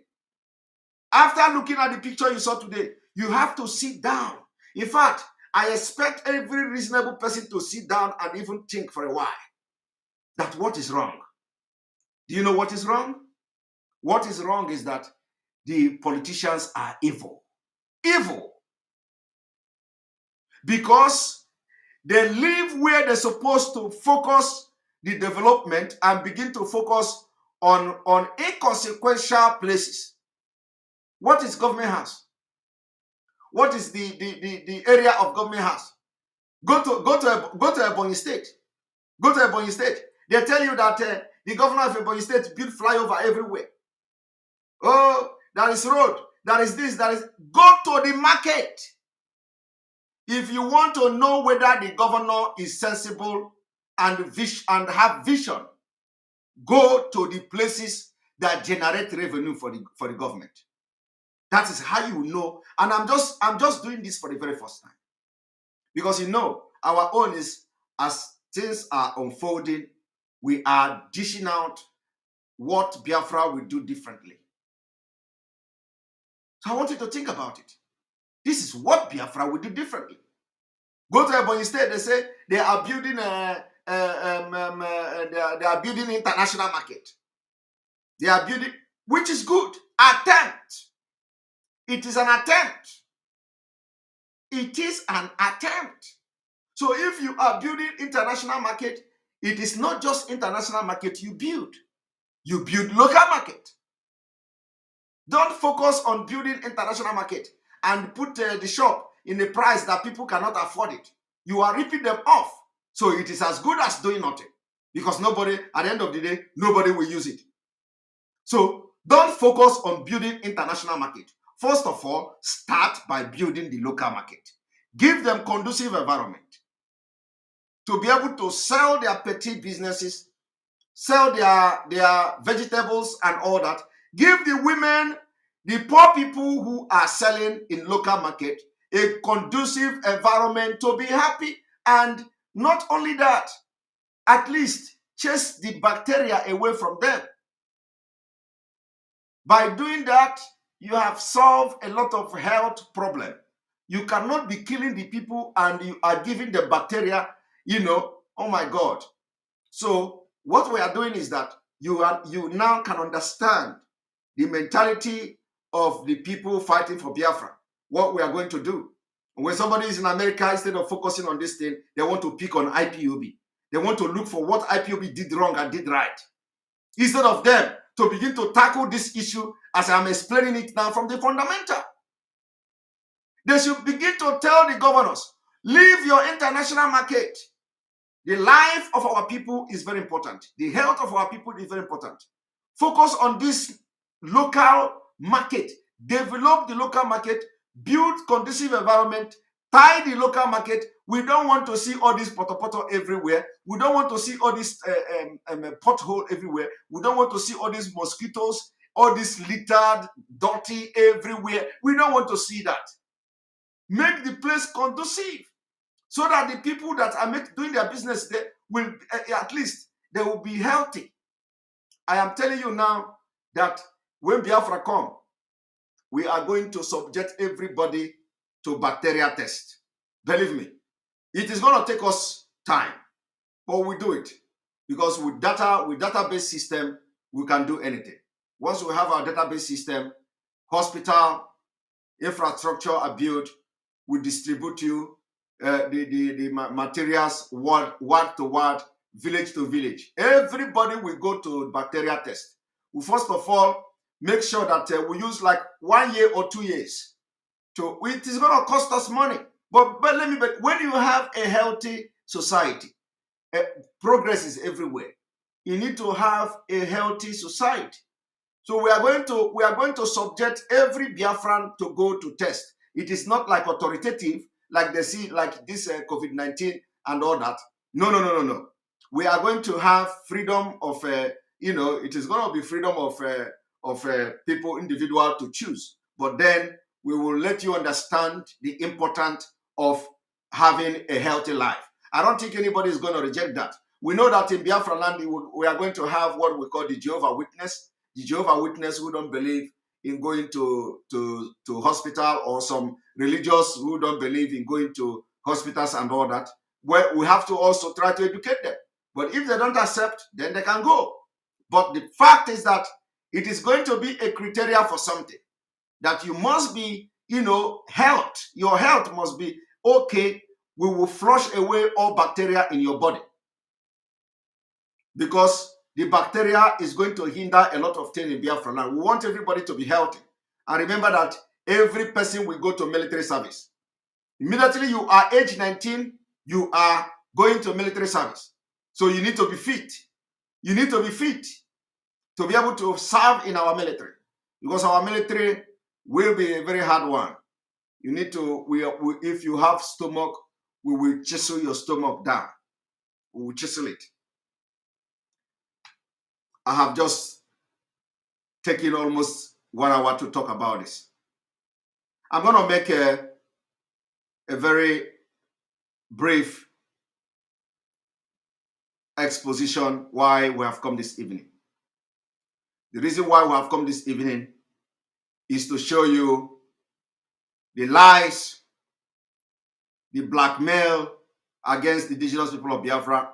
After looking at the picture you saw today, you have to sit down. In fact, I expect every reasonable person to sit down and even think for a while that what is wrong. Do you know what is wrong? What is wrong is that the politicians are evil. Evil. Because they live where they're supposed to focus the development and begin to focus on inconsequential places. What is government house? What is the area of government house? Go to Ebonyi State. Go to Ebonyi State. They tell you that The governor of Ebonyi State built flyover everywhere. Oh, there is road, there is this, there is... Go to the market. If you want to know whether the governor is sensible and have vision, go to the places that generate revenue for the government. That is how you know. And I'm just doing this for the very first time. Because our own is, as things are unfolding, we are dishing out what Biafra will do differently. So I want you to think about it. This is what Biafra will do differently. Go to Ebonyi State, they say they are building they are building international market. They are building, which is good. Attempt. It is an attempt. It is an attempt. So if you are building international market, it is not just international market you build. You build local market. Don't focus on building international market and put the shop in a price that people cannot afford it. You are ripping them off. So it is as good as doing nothing. Because nobody, at the end of the day, nobody will use it. So don't focus on building international market. First of all, start by building the local market. Give them conducive environment to be able to sell their petty businesses, sell their vegetables and all that. Give the women, the poor people who are selling in local market, a conducive environment to be happy. And not only that, at least chase the bacteria away from them. By doing that, you have solved a lot of health problem. You cannot be killing the people and you are giving the bacteria, oh my God. So what we are doing is that you now can understand the mentality of the people fighting for Biafra, what we are going to do. When somebody is in America, instead of focusing on this thing, they want to pick on IPOB. They want to look for what IPOB did wrong and did right. Instead of them to begin to tackle this issue as I'm explaining it now from the fundamental. They should begin to tell the governors, leave your international market. The life of our people is very important. The health of our people is very important. Focus on this local market. Develop the local market. Build conducive environment. Tie the local market. We don't want to see all this poto everywhere. We don't want to see all this pothole everywhere. We don't want to see all these mosquitoes, all this littered, dirty everywhere. We don't want to see that. Make the place conducive so that the people that are doing their business there will, at least, they will be healthy. I am telling you now that when Biafra come, we are going to subject everybody to bacteria test. Believe me, it is going to take us time, but we do it because with database system, we can do anything. Once we have our database system, hospital, infrastructure are built, we distribute you the materials word to word, village to village. Everybody will go to bacteria test. We first of all make sure that we use like 1 year or 2 years. It is going to cost us money. But when you have a healthy society, progress is everywhere. You need to have a healthy society. So we are going to subject every Biafran to go to test. It is not like authoritative, like they see, like this COVID-19 and all that. No. We are going to have freedom of, it is going to be freedom of people, individual to choose. But then we will let you understand the importance of having a healthy life. I don't think anybody is going to reject that. We know that in Biafra land, we are going to have what we call the Jehovah Witness. The Jehovah Witness who don't believe in going to hospital, or some religious who don't believe in going to hospitals and all that. Well, we have to also try to educate them. But if they don't accept, then they can go. But the fact is that it is going to be a criteria for something. That you must be, health. Your health must be okay. We will flush away all bacteria in your body. Because the bacteria is going to hinder a lot of things in Biafra land. We want everybody to be healthy. And remember that every person will go to military service. Immediately you are age 19, you are going to military service. So you need to be fit. You need to be fit to be able to serve in our military, because our military will be a very hard one. You need to, if you have stomach, we will chisel your stomach down. We will chisel it. I have just taken almost 1 hour to talk about this. I'm going to make a very brief exposition why we have come this evening. The reason why we have come this evening is to show you the lies, the blackmail against the indigenous people of Biafra,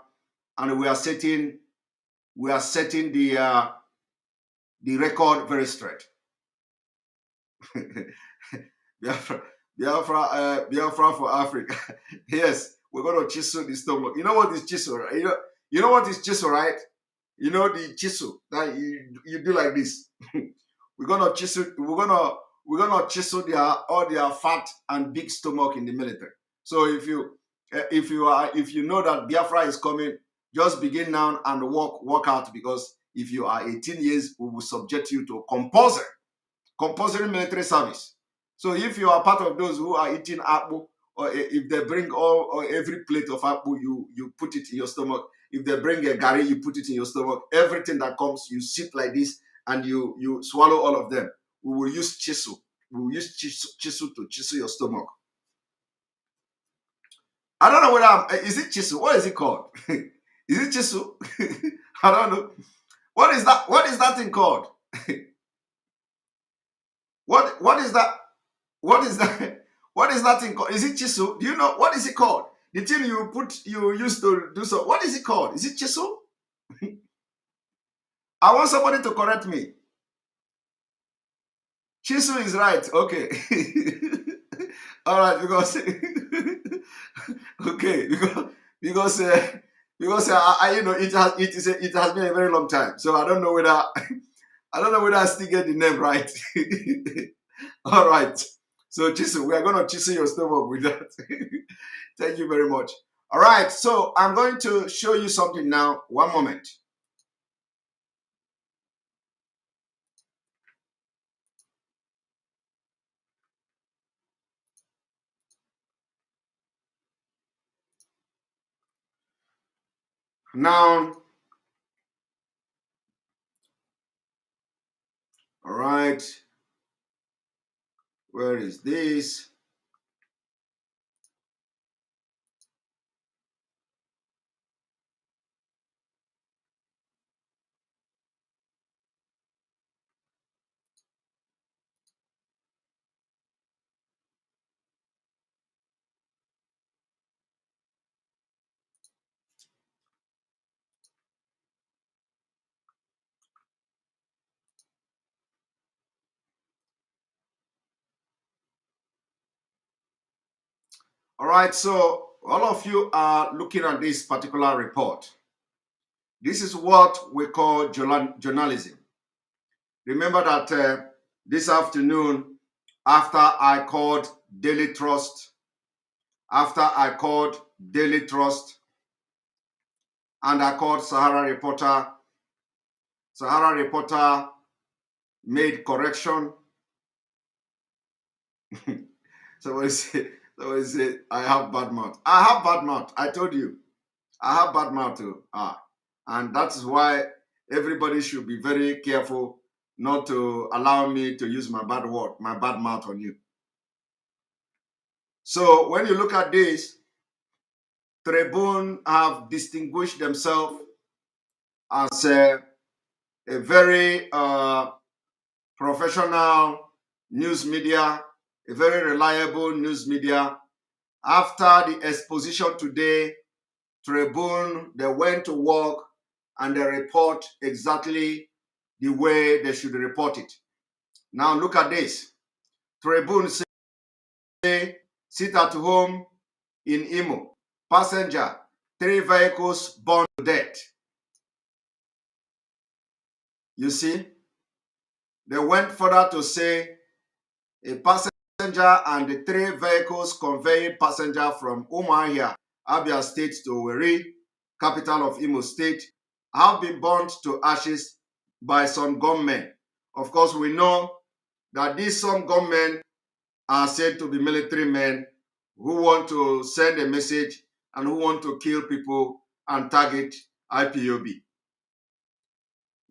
and we are setting the record very straight. Biafra for Africa. Yes, we're going to chisel the stomach. You know what is chisel, right? You know what is chisel, right? You know the chisel that you do like this. We're gonna chisel. We're gonna chisel all their fat and big stomach in the military. So if you know that Biafra is coming, just begin now and work out, because if you are 18 years, we will subject you to compulsory military service. So if you are part of those who are eating apple, or if they bring every plate of apple, you put it in your stomach. If they bring a gari, you put it in your stomach. Everything that comes, you sit like this and you swallow all of them. We will use chisel. We will use chisel to chisel your stomach. I don't know whether is it chisel? What is it called? Is it chisel? I don't know. What is that? What is that thing called? What is that? What is that? What is that thing called? Is it chisel? Do you know what is it called? The thing you used to do so. What is it called? Is it chisel? I want somebody to correct me. Chisel is right. Okay. All right, because okay, because it has been a very long time, so I don't know whether I still get the name right. All right. So chisel, we are going to chisel your stomach with that. Thank you very much. All right, so I'm going to show you something now. One moment. Now, all right, where is this? All right, so all of you are looking at this particular report. This is what we call journalism. Remember that this afternoon, after I called Daily Trust, and I called Sahara Reporter made correction. Somebody say, I have bad mouth. I have bad mouth. I told you. I have bad mouth too. And that is why everybody should be very careful not to allow me to use my bad mouth on you. So when you look at this, Tribune have distinguished themselves as a very professional news media, a very reliable news media. After the exposition today, Tribune, they went to work and they report exactly the way they should report it. Now look at this. Tribune say, sit at home in Imo. Passenger, 3 vehicles burned to death. You see, they went further to say a passenger and the 3 vehicles conveying passenger from Umuahia, Abia State to Owerri, capital of Imo State, have been burnt to ashes by some gunmen. Of course, we know that these some gunmen are said to be military men who want to send a message and who want to kill people and target IPOB.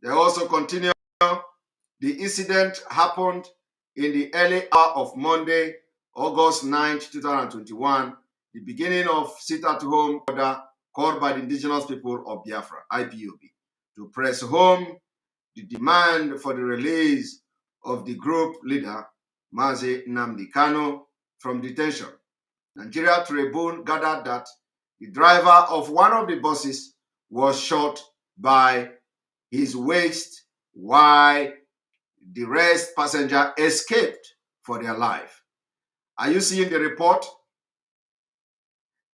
They also continue. The incident happened in the early hour of Monday, August 9th, 2021, the beginning of sit-at-home order called by the indigenous people of Biafra, IPOB, to press home the demand for the release of the group leader, Nnamdi Kanu, from detention. Nigeria Tribune gathered that the driver of one of the buses was shot by his waist while the rest passenger escaped for their life. Are you seeing the report?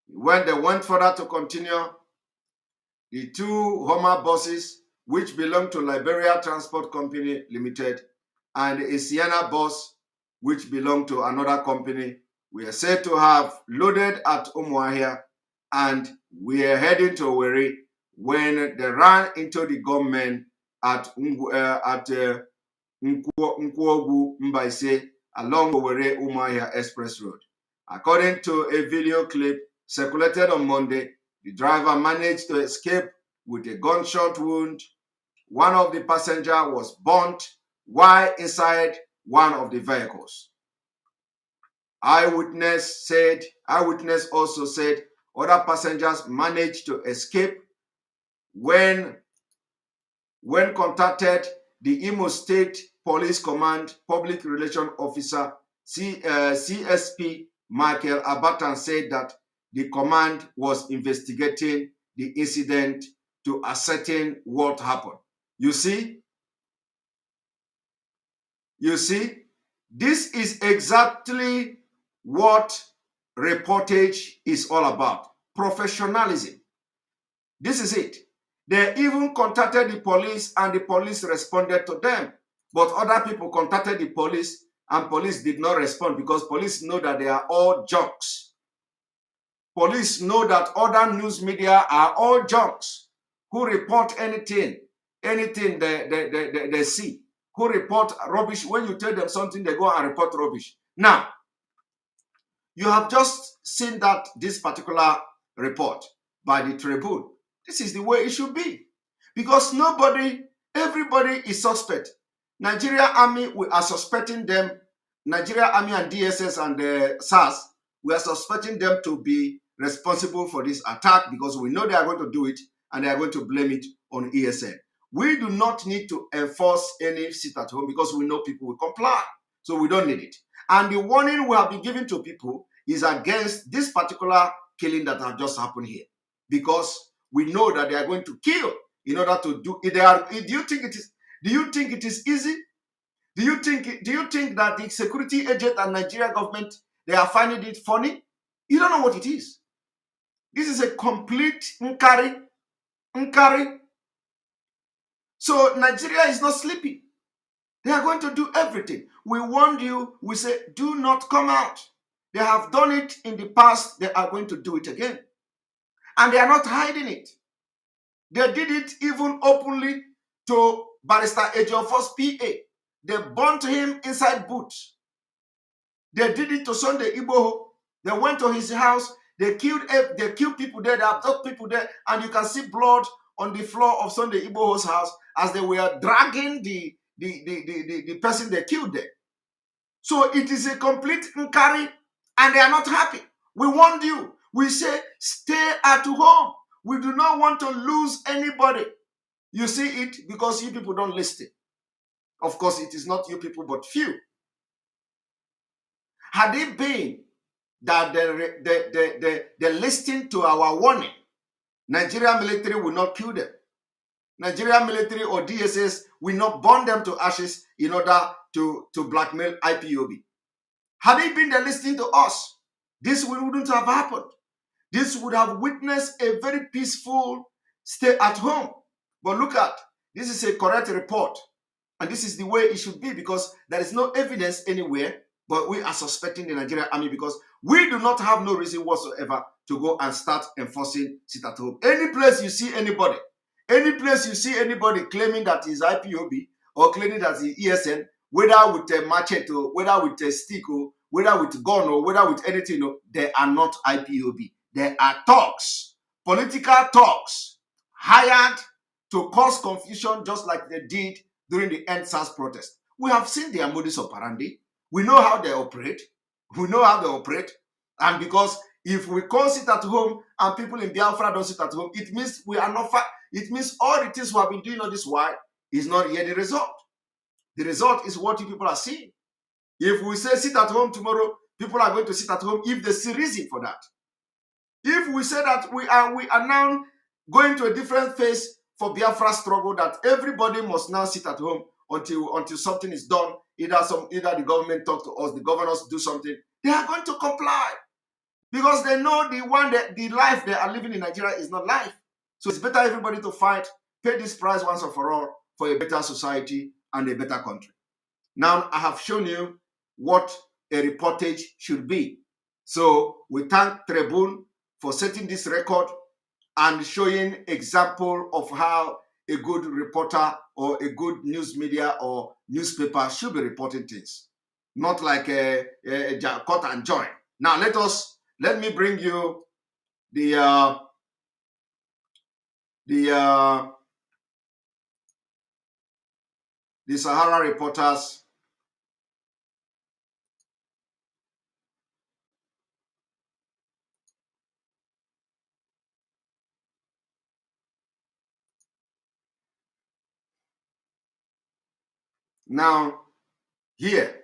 When they went further to continue, the two Homer buses, which belong to Liberia Transport Company Limited, and a Sienna bus, which belonged to another company, were said to have loaded at Umuahia and were heading to Owerri when they ran into the gunmen at Nkwogu Mbaise along Owerri Umuahia Express Road. According to a video clip circulated on Monday, the driver managed to escape with a gunshot wound. One of the passengers was burnt while inside one of the vehicles. Eyewitness also said other passengers managed to escape. When contacted, the Imo State Police Command Public Relations Officer CSP Michael Abatan said that the command was investigating the incident to ascertain what happened. You see, this is exactly what reportage is all about. Professionalism. This is it. They even contacted the police and the police responded to them. But other people contacted the police and police did not respond because police know that they are all junks. Police know that other news media are all junks who report anything they see, who report rubbish. When you tell them something, they go and report rubbish. Now, you have just seen that this particular report by the Tribune. This is the way it should be. Because everybody is suspect. Nigeria Army, we are suspecting them. Nigeria Army and DSS and the SARS, we are suspecting them to be responsible for this attack because we know they are going to do it and they are going to blame it on ESN. We do not need to enforce any sit-at-home because we know people will comply. So we don't need it. And the warning we have been giving to people is against this particular killing that has just happened here. Because we know that they are going to kill in order to do it. Do you think it is easy? Do you think that the security agent and Nigeria government, they are finding it funny? You don't know what it is. This is a complete nkari. So Nigeria is not sleeping. They are going to do everything. We warned you. We say, do not come out. They have done it in the past. They are going to do it again. And they are not hiding it. They did it even openly to Barrister Ejiofor's PA. They burnt him inside boots. They did it to Sunday Igboho. They went to his house. They killed people there. They abducted people there. And you can see blood on the floor of Sunday Igboho's house as they were dragging the person they killed there. So it is a complete nkari, and they are not happy. We warned you. We say, stay at home. We do not want to lose anybody. You see it because you people don't listen. Of course, it is not you people, but few. Had it been that they listened to our warning, Nigeria military will not kill them. Nigeria military or DSS will not burn them to ashes in order to blackmail IPOB. Had it been they listening to us, this wouldn't have happened. This would have witnessed a very peaceful stay at home. But look at, this is a correct report. And this is the way it should be because there is no evidence anywhere, but we are suspecting the Nigerian army because we do not have no reason whatsoever to go and start enforcing sit at home. Any place you see anybody, Any place you see anybody claiming that is IPOB or claiming that is ESN, whether with a machete, or whether with a stick, or whether with gun, or whether with anything, they are not IPOB. They are talks, political talks, hired to cause confusion just like they did during the EndSARS protest. We have seen their modus operandi. We know how they operate. We know how they operate. And because if we can't sit at home and people in Biafra don't sit at home, it means we are not it means all the things we have been doing all this while is not yet the result. The result is what you people are seeing. If we say sit at home tomorrow, people are going to sit at home if they see reason for that. If we say that we are now going to a different phase for Biafra struggle, that everybody must now sit at home until something is done, either the government talk to us, the governors do something, they are going to comply. Because they know the life they are living in Nigeria is not life. So it's better everybody to fight, pay this price once and for all for a better society and a better country. Now, I have shown you what a reportage should be. So we thank Tribune for setting this record and showing example of how a good reporter or a good news media or newspaper should be reporting things. Not like a cut and join. Now, let me bring you the Sahara reporters. Now, here,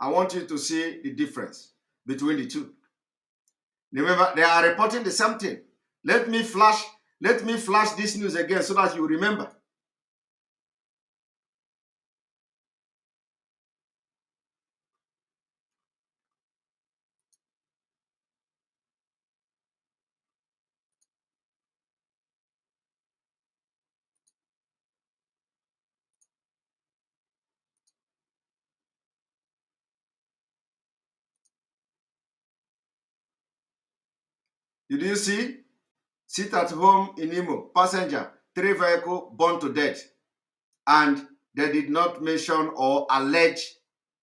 I want you to see the difference between the two. Remember, they are reporting the same thing. Let me flash this news again so that you remember. Did you see? Sit at home in Imo, passenger, 3 vehicle burned to death. And they did not mention or allege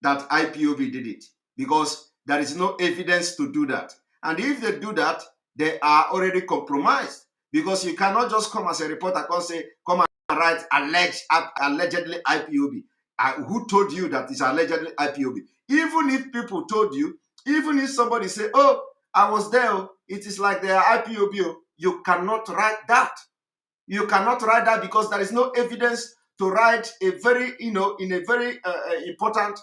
that IPOB did it because there is no evidence to do that. And if they do that, they are already compromised because you cannot just come as a reporter and say, come and write allegedly IPOB. Who told you that it's allegedly IPOB? Even if people told you, even if somebody say, oh, I was there, it is like they are IPOB, you cannot write that. You cannot write that because there is no evidence to write a very, in a very important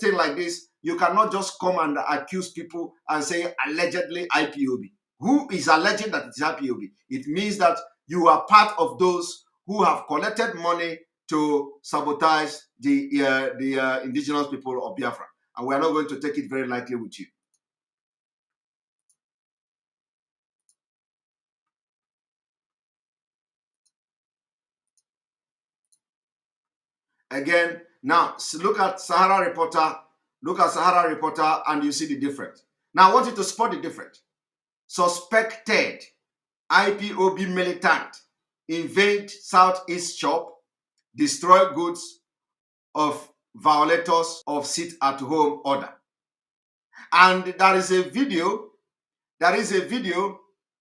thing like this. You cannot just come and accuse people and say allegedly IPOB. Who is alleging that it's IPOB? It means that you are part of those who have collected money to sabotage the indigenous people of Biafra. And we are not going to take it very lightly with you. Again, now look at Sahara Reporter. Look at Sahara Reporter and you see the difference. Now I want you to spot the difference. Suspected IPOB militant invade Southeast shop, destroy goods of violators of sit-at-home order. And there is a video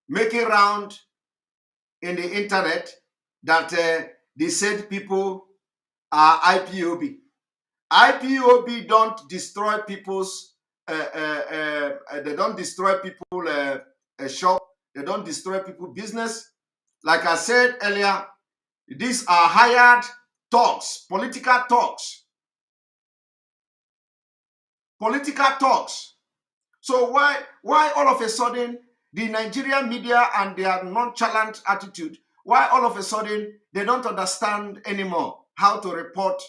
making round in the internet that they said people are IPOB. IPOB don't destroy people's they don't destroy people shop, they don't destroy people business. Like I said earlier, these are hired talks, political talks. So why all of a sudden the Nigerian media and their nonchalant attitude, why all of a sudden they don't understand anymore how to report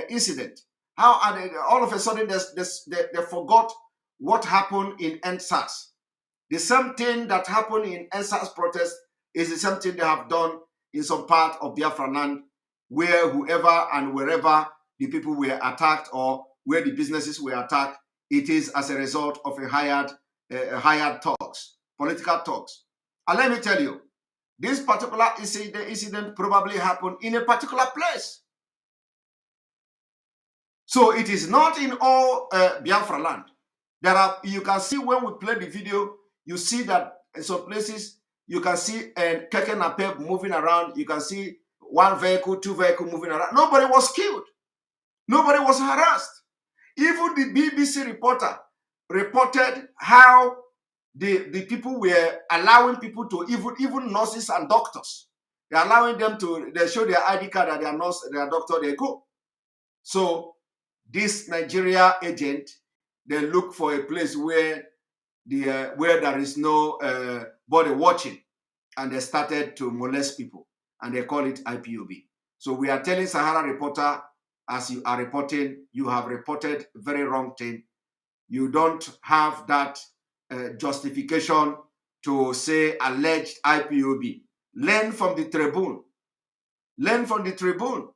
incident? How are they, all of a sudden they forgot what happened in EndSARS? The same thing that happened in EndSARS protest is the same thing they have done in some part of Biafra land, where whoever and wherever the people were attacked or where the businesses were attacked, it is as a result of a hired talks, political talks. And let me tell you, this particular incident probably happened in a particular place. So it is not in all Biafra land. You can see when we play the video, you see that in some places you can see a keke napep moving around. You can see one vehicle, two vehicles moving around. Nobody was killed. Nobody was harassed. Even the BBC reporter reported how the people were allowing people to, even nurses and doctors, they're allowing them to, they show their ID card that they are nurse, they are doctor, they go. So this Nigeria agent, they look for a place where where there is no body watching, and they started to molest people, and they call it IPOB. So we are telling Sahara Reporter, as you are reporting, you have reported very wrong thing. You don't have that justification to say alleged IPOB. Learn from the tribune. Learn from the tribune.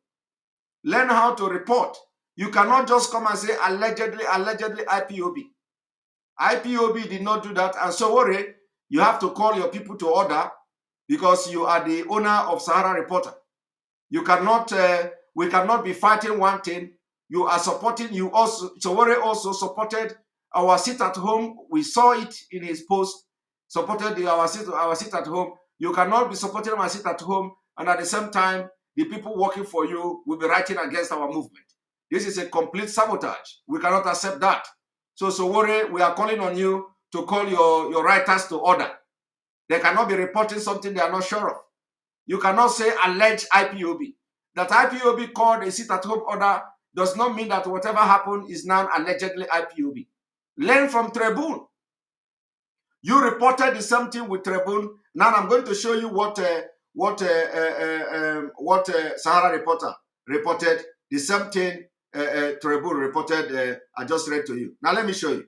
Learn how to report. You cannot just come and say allegedly IPOB. IPOB did not do that. And so worry, you have to call your people to order because you are the owner of Sahara Reporter. You cannot, we cannot be fighting one thing. You are supporting, you also, Sowore also supported our sit at home. We saw it in his post, supported our sit at home. You cannot be supporting our sit at home, and at the same time, the people working for you will be writing against our movement. This is a complete sabotage. We cannot accept that. So Sowore, we are calling on you to call your writers to order. They cannot be reporting something they are not sure of. You cannot say alleged IPOB. That IPOB called a sit-at-home order does not mean that whatever happened is now allegedly IPOB. Learn from Tribune. You reported the same thing with Tribune. Now I'm going to show you what Sahara Reporter reported. The same thing Tribune reported. I just read to you. Now let me show you.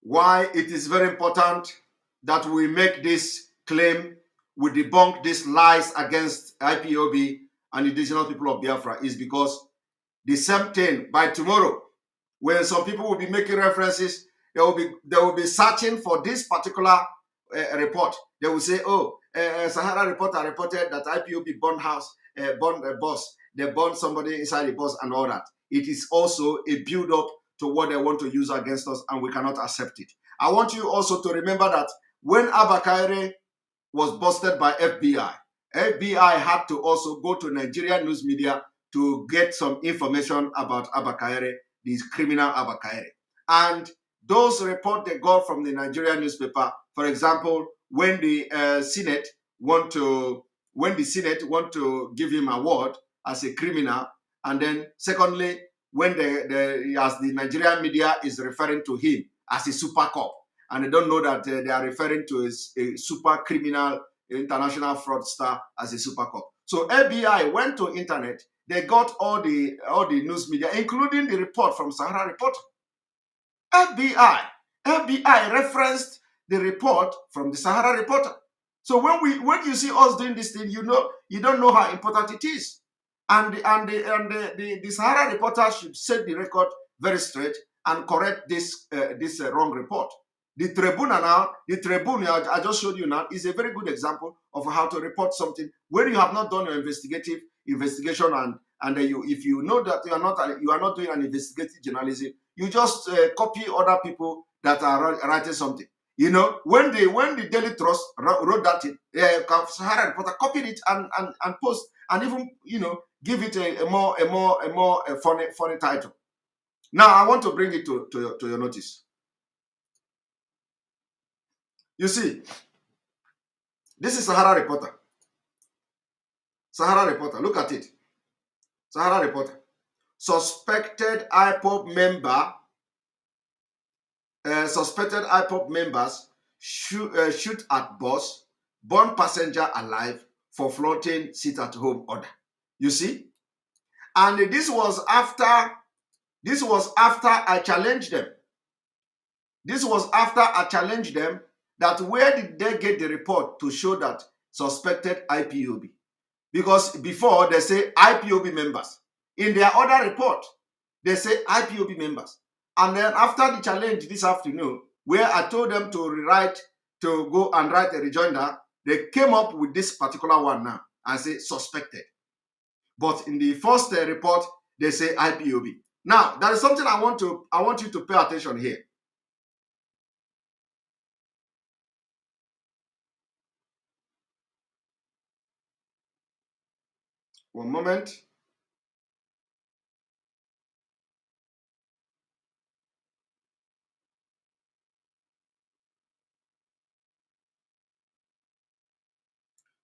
Why it is very important that we make this claim, we debunk these lies against IPOB and indigenous people of Biafra is because the same thing by tomorrow, when some people will be making references, they will be searching for this particular report. They will say, oh, Sahara Reporter reported that IPOB burned house, burned a bus, they burned somebody inside the bus and all that. It is also a build-up to what they want to use against us, and we cannot accept it. I want you also to remember that when Abba Kaire was busted by FBI, FBI had to also go to Nigerian news media to get some information about Abba Kaire, this criminal Abba Kaire. And those reports they got from the Nigerian newspaper, for example, when the Senate want to give him an award as a criminal, and then secondly, when as the Nigerian media is referring to him as a super cop, and they don't know that they are referring to a super criminal, international fraudster as a super cop. So FBI went to internet, they got all the news media, including the report from Sahara Reporter. FBI referenced the report from the Sahara Reporter. So when you see us doing this thing, you don't know how important it is. And the Sahara Reporter should set the record very straight and correct this wrong report. The Tribune I just showed you now is a very good example of how to report something when you have not done your investigation and if you know that you are not doing an investigative journalism, you just copy other people that are writing something. You know, when the Daily Trust wrote that in, Sahara Reporter copied it and post and even give it a more funny title. Now I want to bring it to your notice. You see, this is Sahara Reporter. Sahara Reporter, look at it. Sahara Reporter. Suspected Ipob members shoot at bus, burn passenger alive for flouting sit-at-home order. You see? And this was after I challenged them. This was after I challenged them that where did they get the report to show that suspected IPOB. Because before they say IPOB members. In their other report, they say IPOB members. And then after the challenge this afternoon, where I told them to go and write a rejoinder, they came up with this particular one now and say suspected. But in the first report, they say IPOB. Now, there is something I want you to pay attention here. One moment.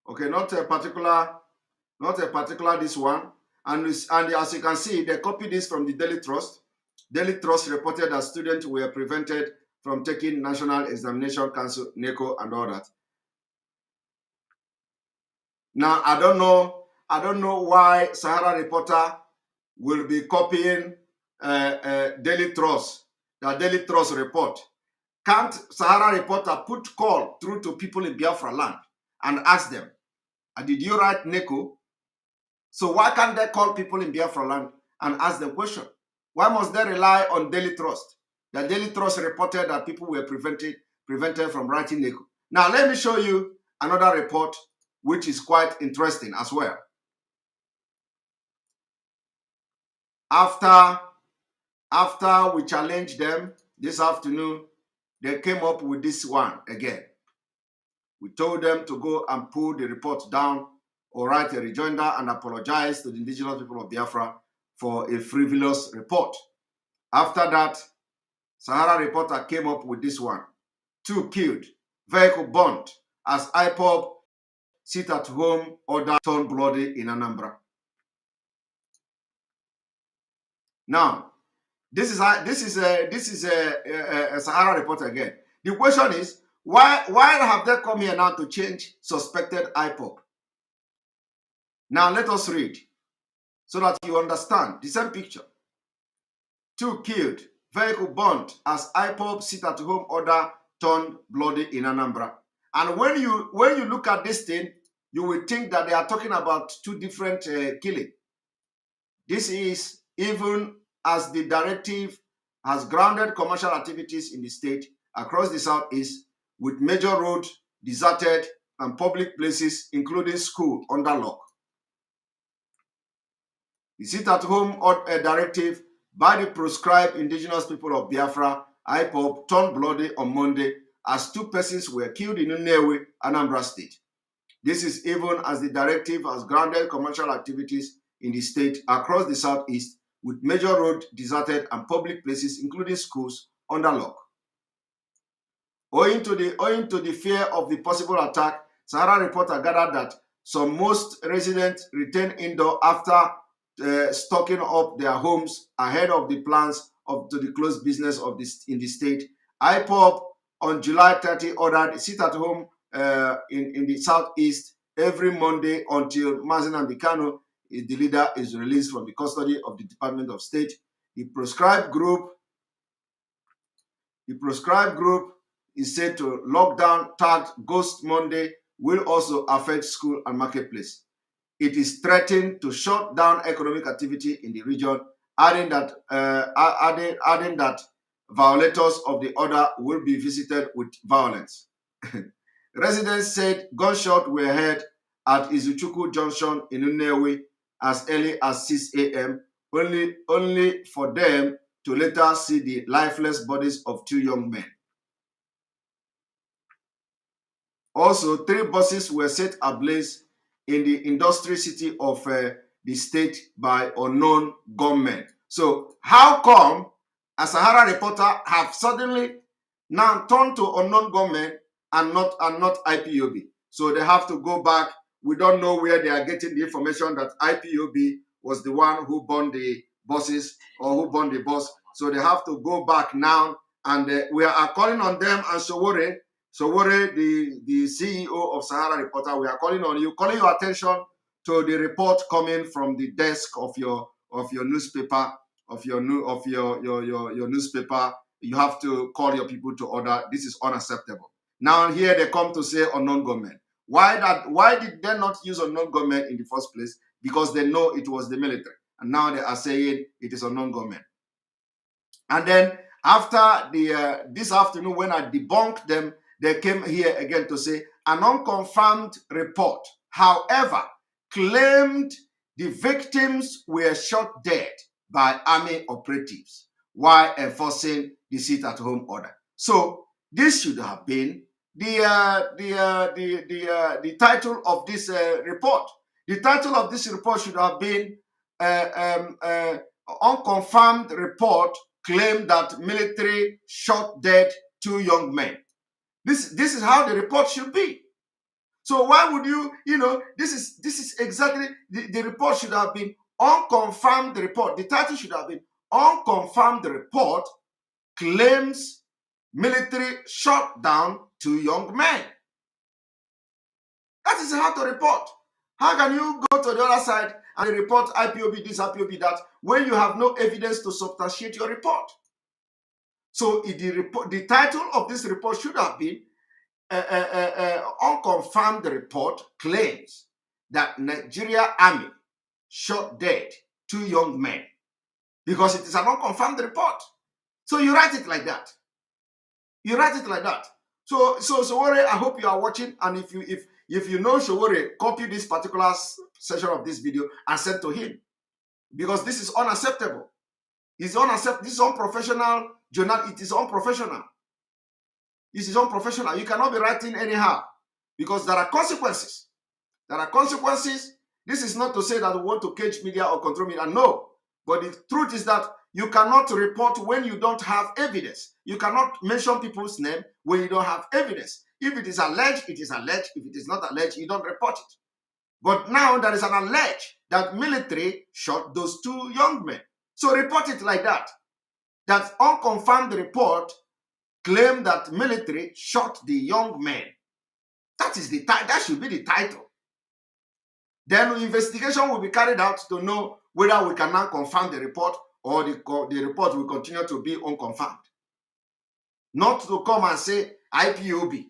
Okay, not a particular this one. And as you can see, they copied this from the Daily Trust. Daily Trust reported that students were prevented from taking National Examination Council, NECO, and all that. Now, I don't know why Sahara Reporter will be copying Daily Trust, the Daily Trust report. Can't Sahara Reporter put call through to people in Biafra land and ask them, did you write NECO? So why can't they call people in Biafra land and ask them question? Why must they rely on Daily Trust? The Daily Trust reported that people were prevented from writing NECO. Now let me show you another report which is quite interesting as well. After we challenged them this afternoon, they came up with this one again. We told them to go and pull the report down or write a rejoinder and apologize to the indigenous people of Biafra for a frivolous report. After that, Sahara Reporter came up with this one. 2 killed, vehicle burnt as Ipob sit at home order turned bloody in Anambra. Now, this is a Sahara Reporter again. The question is, why have they come here now to change suspected Ipob? Now let us read so that you understand the same picture. 2 killed, vehicle burnt as Ipob sit at home order turned bloody in Anambra. And when you look at this thing, you will think that they are talking about 2 different killings. This is even as the directive has grounded commercial activities in the state across the southeast, with major roads deserted and public places, including school, under lock. The sit-at-home directive by the proscribed indigenous people of Biafra, Ipob, turned bloody on Monday as 2 persons were killed in Nnewi, Anambra State. This is even as the directive has grounded commercial activities in the state across the southeast, with major roads deserted and public places, including schools, under lock. Owing to the fear of the possible attack, Sahara Reporter gathered that most residents retained indoor after stocking up their homes ahead of the plans to the closed business in the state. Ipob on July 30 ordered sit-at-home in the southeast every Monday until nnamdi Kanu, the leader, is released from the custody of the Department of State. The proscribed group is said to lock down tagged Ghost Monday will also affect school and marketplace. It is threatened to shut down economic activity in the region, adding that violators of the order will be visited with violence. Residents said gunshots were heard at Izuchukwu Junction in Nnewi as early as 6 a.m., only for them to later see the lifeless bodies of 2 young men. Also, 3 buses were set ablaze in the industry city of the state by unknown gunmen. So how come a Sahara Reporter have suddenly now turned to unknown gunmen and not IPOB? So they have to go back. We don't know where they are getting the information that IPOB was the one who burned the buses or who burned the bus. So they have to go back now, and we are calling on them and Sowore, the CEO of Sahara Reporter, we are calling on you, calling your attention to the report coming from the desk of your newspaper, your newspaper. You have to call your people to order. This is unacceptable. Now here they come to say unknown gunmen. Why did they not use unknown government in the first place? Because they know it was the military. And now they are saying it is unknown government. And then after this afternoon, when I debunked them, they came here again to say an unconfirmed report, however, claimed the victims were shot dead by army operatives while enforcing the sit-at-home order. So this should have been the title of this report. The title of this report should have been unconfirmed report claimed that military shot dead 2 young men. This is how the report should be. So why would you, this is exactly, the report should have been unconfirmed report. The title should have been unconfirmed report claims military shot down 2 young men. That is how to report. How can you go to the other side and report IPOB this, IPOB that, when you have no evidence to substantiate your report? So the title of this report should have been unconfirmed report claims that Nigeria Army shot dead 2 young men, because it is an unconfirmed report. So you write it like that. You write it like that. So Sowore, I hope you are watching, and if you know Sowore, copy this particular section of this video and send to him, because this is unacceptable. It's unacceptable. This is unprofessional journal. It is unprofessional. This is unprofessional. You cannot be writing anyhow, because there are consequences. There are consequences. This is not to say that we want to cage media or control media. No. But the truth is that you cannot report when you don't have evidence. You cannot mention people's name when you don't have evidence. If it is alleged, it is alleged. If it is not alleged, you don't report it. But now there is an allege that military shot those 2 young men. So report it like that. That unconfirmed report claim that military shot the young men. That is that should be the title. Then investigation will be carried out to know whether we can now confirm the report, or the report will continue to be unconfirmed. Not to come and say IPOB.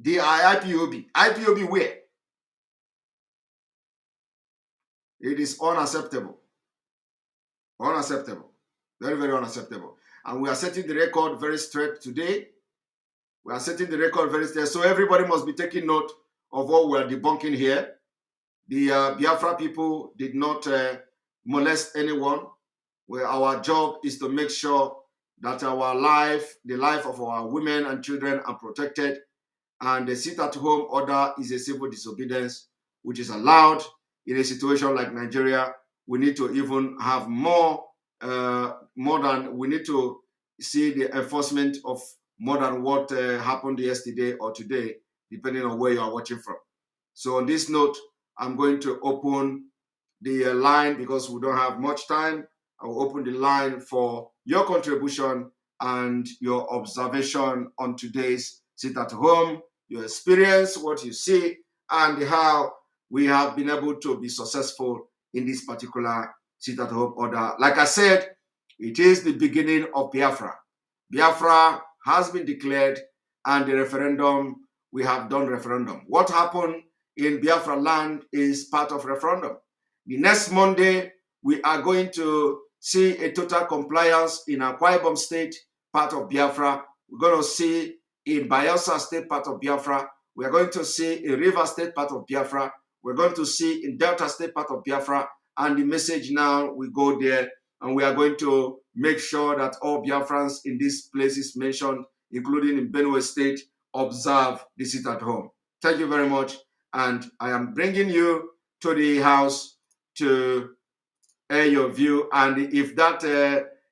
The IPOB. IPOB where? It is unacceptable. Unacceptable. Very, very unacceptable. And we are setting the record very straight today. We are setting the record very straight. So everybody must be taking note of what we are debunking here. The Biafra people did not molest anyone. Where our job is to make sure that our life, the life of our women and children, are protected. And the sit-at-home order is a civil disobedience, which is allowed in a situation like Nigeria. We need to even have more than, we need to see the enforcement of more than what happened yesterday or today, depending on where you are watching from. So on this note, I'm going to open the line, because we don't have much time. I will open the line for your contribution and your observation on today's sit at home, your experience, what you see, and how we have been able to be successful in this particular sit at home order. Like I said, it is the beginning of Biafra. Biafra has been declared, and the referendum, we have done referendum. What happened in Biafra land is part of referendum. The next Monday, we are going to see a total compliance in Akwa Ibom State, part of Biafra. We're going to see in Bayelsa State, part of Biafra. We are going to see in River State, part of Biafra. We're going to see in Delta State, part of Biafra. And the message now, we go there, and we are going to make sure that all Biafrans in these places mentioned, including in Benue State, observe the sit at home. Thank you very much. And I am bringing you to the house to air your view. And if that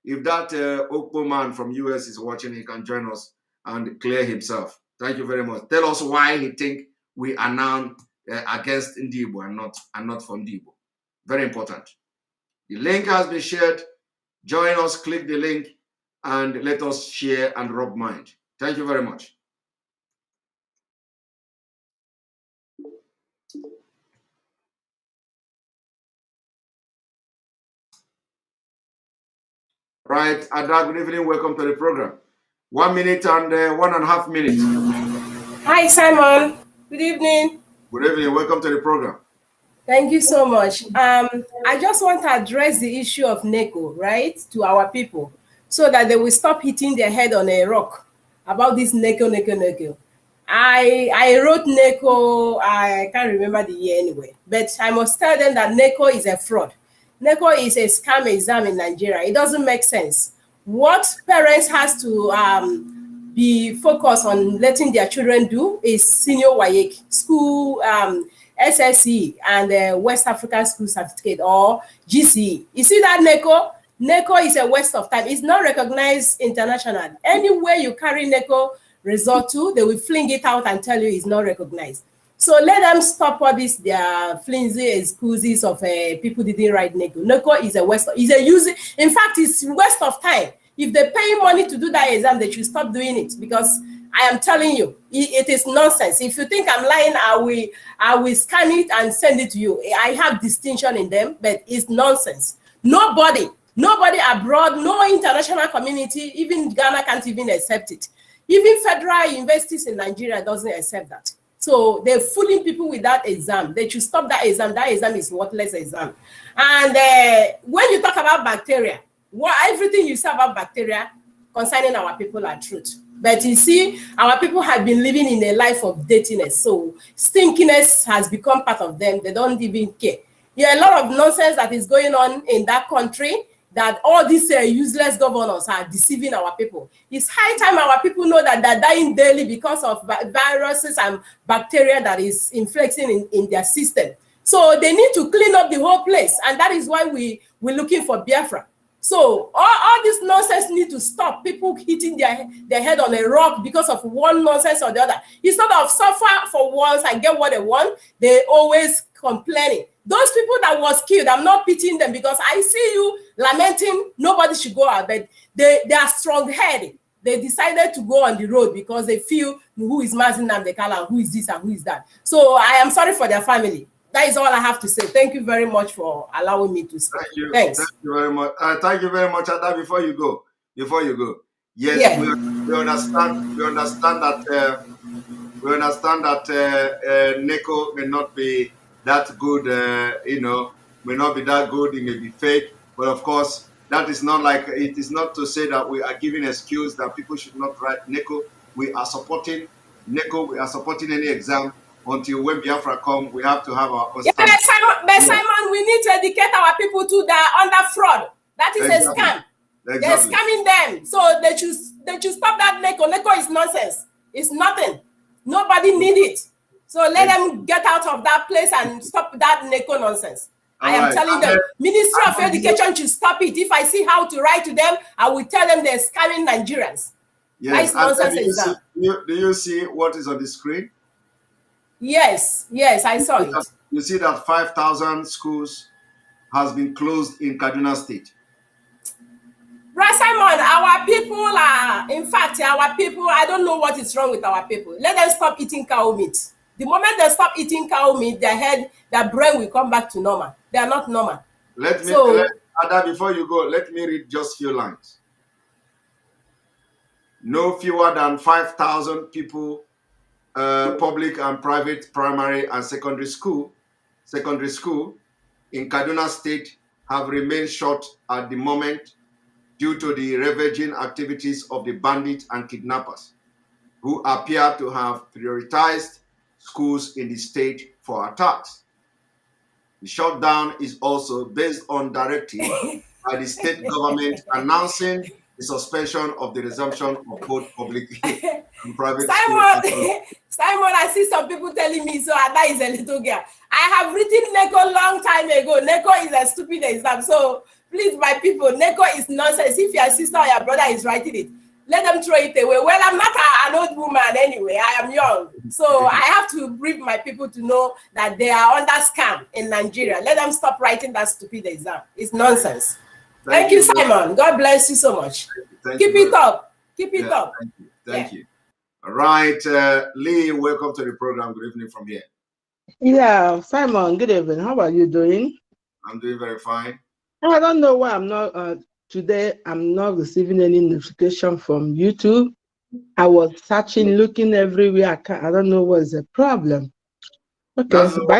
Okpo man from US is watching, he can join us and clear himself. Thank you very much. Tell us why he think we are now against Ndibo and not from Ndibo. Very important. The link has been shared. Join us, click the link, and let us share and rub mind. Thank you very much. Right, Ada, good evening. Welcome to the program. 1 minute and 1.5 minutes. Hi, Simon. Good evening. Good evening. Welcome to the program. Thank you so much. I just want to address the issue of NECO, right, to our people, so that they will stop hitting their head on a rock about this NECO. I wrote NECO, I can't remember the year anyway, but I must tell them that NECO is a fraud. NECO is a scam exam in Nigeria. It doesn't make sense. What parents has to be focused on letting their children do is senior WAEC, school SSE and West African School Certificate or GCE. You see that NECO? NECO is a waste of time. It's not recognized internationally. Anywhere you carry NECO result to, they will fling it out and tell you it's not recognized. So let them stop all this, their flimsy excuses of people didn't write NECO. NECO is a waste. Is a use. In fact, it's waste of time. If they pay money to do that exam, they should stop doing it, because I am telling you, it is nonsense. If you think I'm lying, I will scan it and send it to you. I have distinction in them, but it's nonsense. Nobody abroad, no international community, even Ghana can't even accept it. Even federal universities in Nigeria doesn't accept that. So they're fooling people with that exam. They should stop that exam. That exam is worthless exam. And when you talk about bacteria, everything you say about bacteria concerning our people are truth. But you see, our people have been living in a life of dirtiness. So stinkiness has become part of them. They don't even care. There are a lot of nonsense that is going on in that country, that all these useless governors are deceiving our people. It's high time our people know that they're dying daily because of viruses and bacteria that is infecting in their system. So they need to clean up the whole place. And that is why we're looking for Biafra. So all this nonsense need to stop. People hitting their head on a rock because of one nonsense or the other. Instead of suffer for once and get what they want, they always complaining. Those people that was killed, I'm not pitying them, because I see you lamenting nobody should go out, but they are strong-headed. They decided to go on the road because they feel who is nnamdi and who is this and who is that. So I am sorry for their family. That is all I have to say. Thank you very much for allowing me to speak. Thank you. Thanks. Thank you very much. Thank you very much, Ada. Before you go, yes, Yeah. we understand. We understand that NECO may not be that good. May not be that good. It may be fake, but of course, that is not like, it is not to say that we are giving excuse that people should not write NECO. We are supporting NECO. We are supporting any exam. Until when Biafra come, we have to have our Yeah, but Simon, we need to educate our people too that are under fraud. That is a scam. Exactly. They're scamming them. So they should stop that NECO. NECO is nonsense. It's nothing. Nobody need it. So let them get out of that place and stop that NECO nonsense. I am telling them, Ministry of Education should stop it. If I see how to write to them, I will tell them they're scamming Nigerians. Yes. That is nonsense. Do you see what is on the screen? Yes, I saw it. You see that 5,000 schools has been closed in Kaduna State. Right, Simon, our people are, in fact, I don't know what is wrong with our people. Let them stop eating cow meat. The moment they stop eating cow meat, their brain will come back to normal. They are not normal. Ada, before you go, let me read just a few lines. No fewer than 5,000 people, public and private primary and secondary school in Kaduna State have remained shut at the moment due to the ravaging activities of the bandits and kidnappers, who appear to have prioritized schools in the state for attacks. The shutdown is also based on directive by the state government announcing the suspension of the resumption of both public and private schools. Simon, I see some people telling me, so Ada is a little girl. I have written NECO long time ago. NECO is a stupid exam. So please, my people, NECO is nonsense. If your sister or your brother is writing it, let them throw it away. Well, I'm not an old woman anyway. I am young. So I have to brief my people to know that they are under scam in Nigeria. Let them stop writing that stupid exam. It's nonsense. Thank you, Simon. God bless you so much. Keep it up. Keep it up. Thank you. All right, Lee, welcome to the program. Good evening from here. Yeah, Simon, good evening. How are you doing? I'm doing very fine. I don't know why I'm not, today I'm not receiving any notification from YouTube. I was searching, looking everywhere. I don't know what is the problem. Okay. By the way,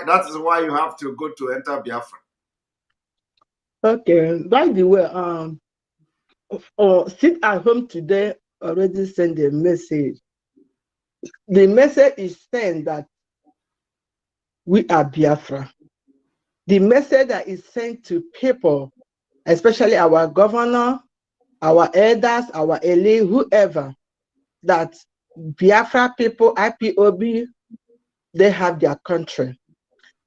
That is why you have to go to enter Biafra. okay. By the way, sit at home today already sent a message. The message is saying that we are Biafra. The message that is sent to people, especially our governor, our elders, our elite, whoever, that Biafra people, IPOB, they have their country.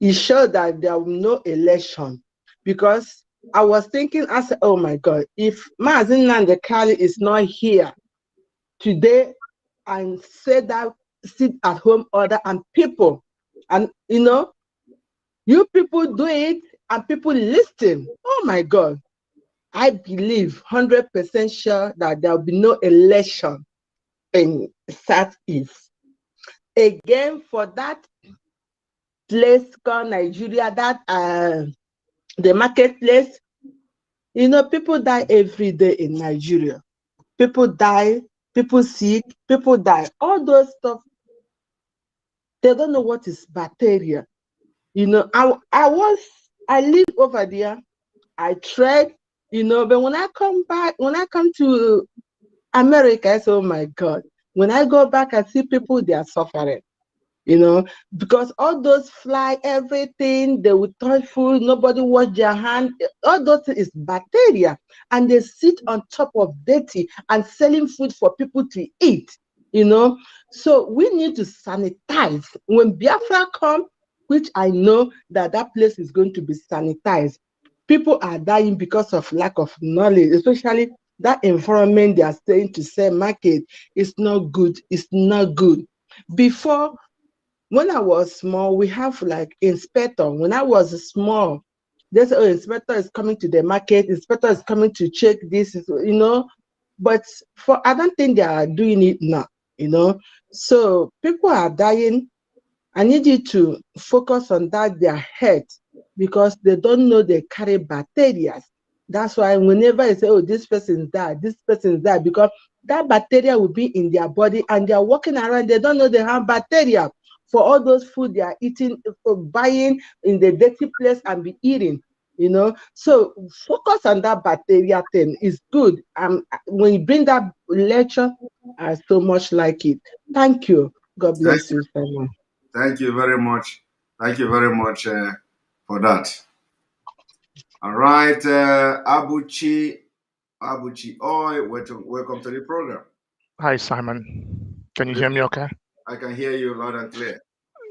It shows that there will be no election. Because I was thinking, I said, oh my God, if Mazi Nnamdi Kanu is not here today and say that sit at home order and people, and you people do it and people listen. Oh my God. I believe 100% sure that there will be no election in Southeast. Again, for that place called Nigeria, that the marketplace, people die every day in Nigeria. People die, people sick, people die. All those stuff, they don't know what is bacteria. I live over there. I tried, but when I come back, when I come to America, I say, oh my God. When I go back, I see people, they are suffering, because all those fly, everything, they will touch food, nobody wash their hand. All those is bacteria. And they sit on top of dirty and selling food for people to eat, So we need to sanitize. When Biafra come, which I know that that place is going to be sanitized, people are dying because of lack of knowledge, especially that environment they are saying to sell market is not good. It's not good. Before, when I was small, we have like inspector. When I was small, they say, oh, inspector is coming to the market, inspector is coming to check this, But I don't think they are doing it now, So people are dying. I need you to focus on that, their head, because they don't know they carry bacteria. That's why whenever I say, oh, this person died, because that bacteria will be in their body and they are walking around, they don't know they have bacteria for all those food they are eating, for buying in the dirty place and be eating, So focus on that bacteria thing. It's good. When you bring that lecture, I so much like it. Thank you. God bless you so much. Thank you very much. Thank you very much for that. All right, Abuchi, Oi, welcome to the program. Hi, Simon. Can you hear me okay? I can hear you loud and clear.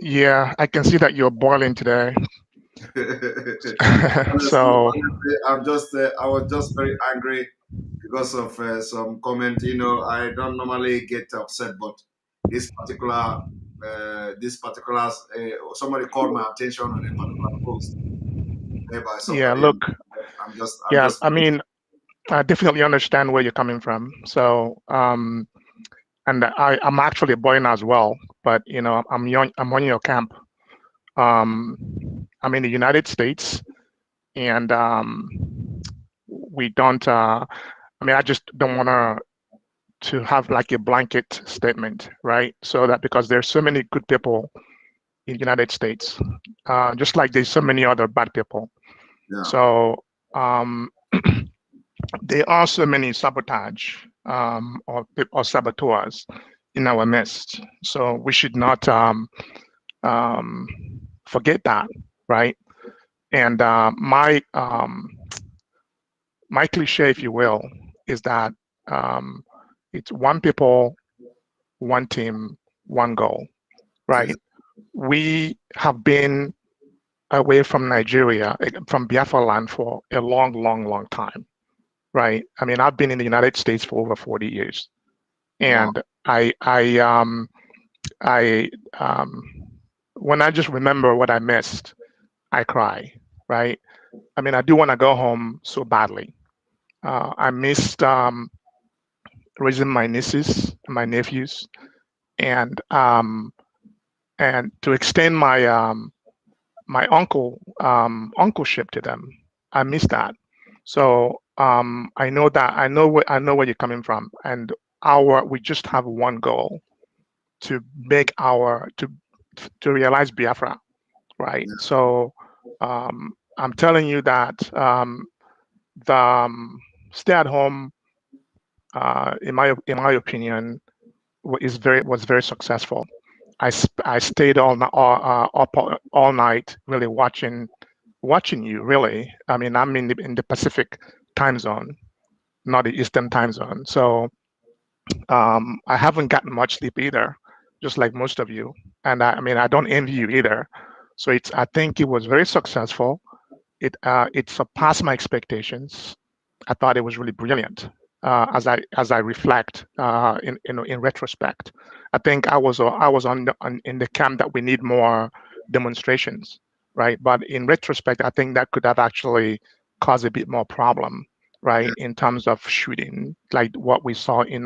Yeah, I can see that you're boiling today. So honestly, I was just very angry because of some comment. I don't normally get upset, but this particular, somebody called my attention on a particular post made by yeah, somebody. look, I'm yeah, just. I mean, I definitely understand where you're coming from. So, and I'm actually boiling as well, but I'm on your camp. I'm in the United States, and we don't. I just don't want to have like a blanket statement, right? So that because there's so many good people in the United States, just like there's so many other bad people. Yeah. So there are so many sabotage or saboteurs in our midst. So we should not forget that, right? And my cliche, if you will, is that it's one people, one team, one goal, right? We have been away from Nigeria, from Biafra land for a long, long, long time, right? I mean, I've been in the United States for over 40 years, and wow. I when I just remember what I missed, I cry, right? I mean, I do want to go home so badly. I missed raising my nieces and my nephews, and to extend my uncleship to them. I miss that. So I know where you're coming from, and we just have one goal to make to realize Biafra, right? So I'm telling you that the stay-at-home, in my opinion, was very successful. I stayed up all night, really watching you. Really, I mean, I'm in the Pacific time zone, not the Eastern time zone. So I haven't gotten much sleep either, just like most of you. And I mean, I don't envy you either. So I think it was very successful. It surpassed my expectations. I thought it was really brilliant. As I reflect in retrospect, I think I was in the camp that we need more demonstrations, right? But in retrospect, I think that could have actually caused a bit more problem, right, in terms of shooting, like what we saw in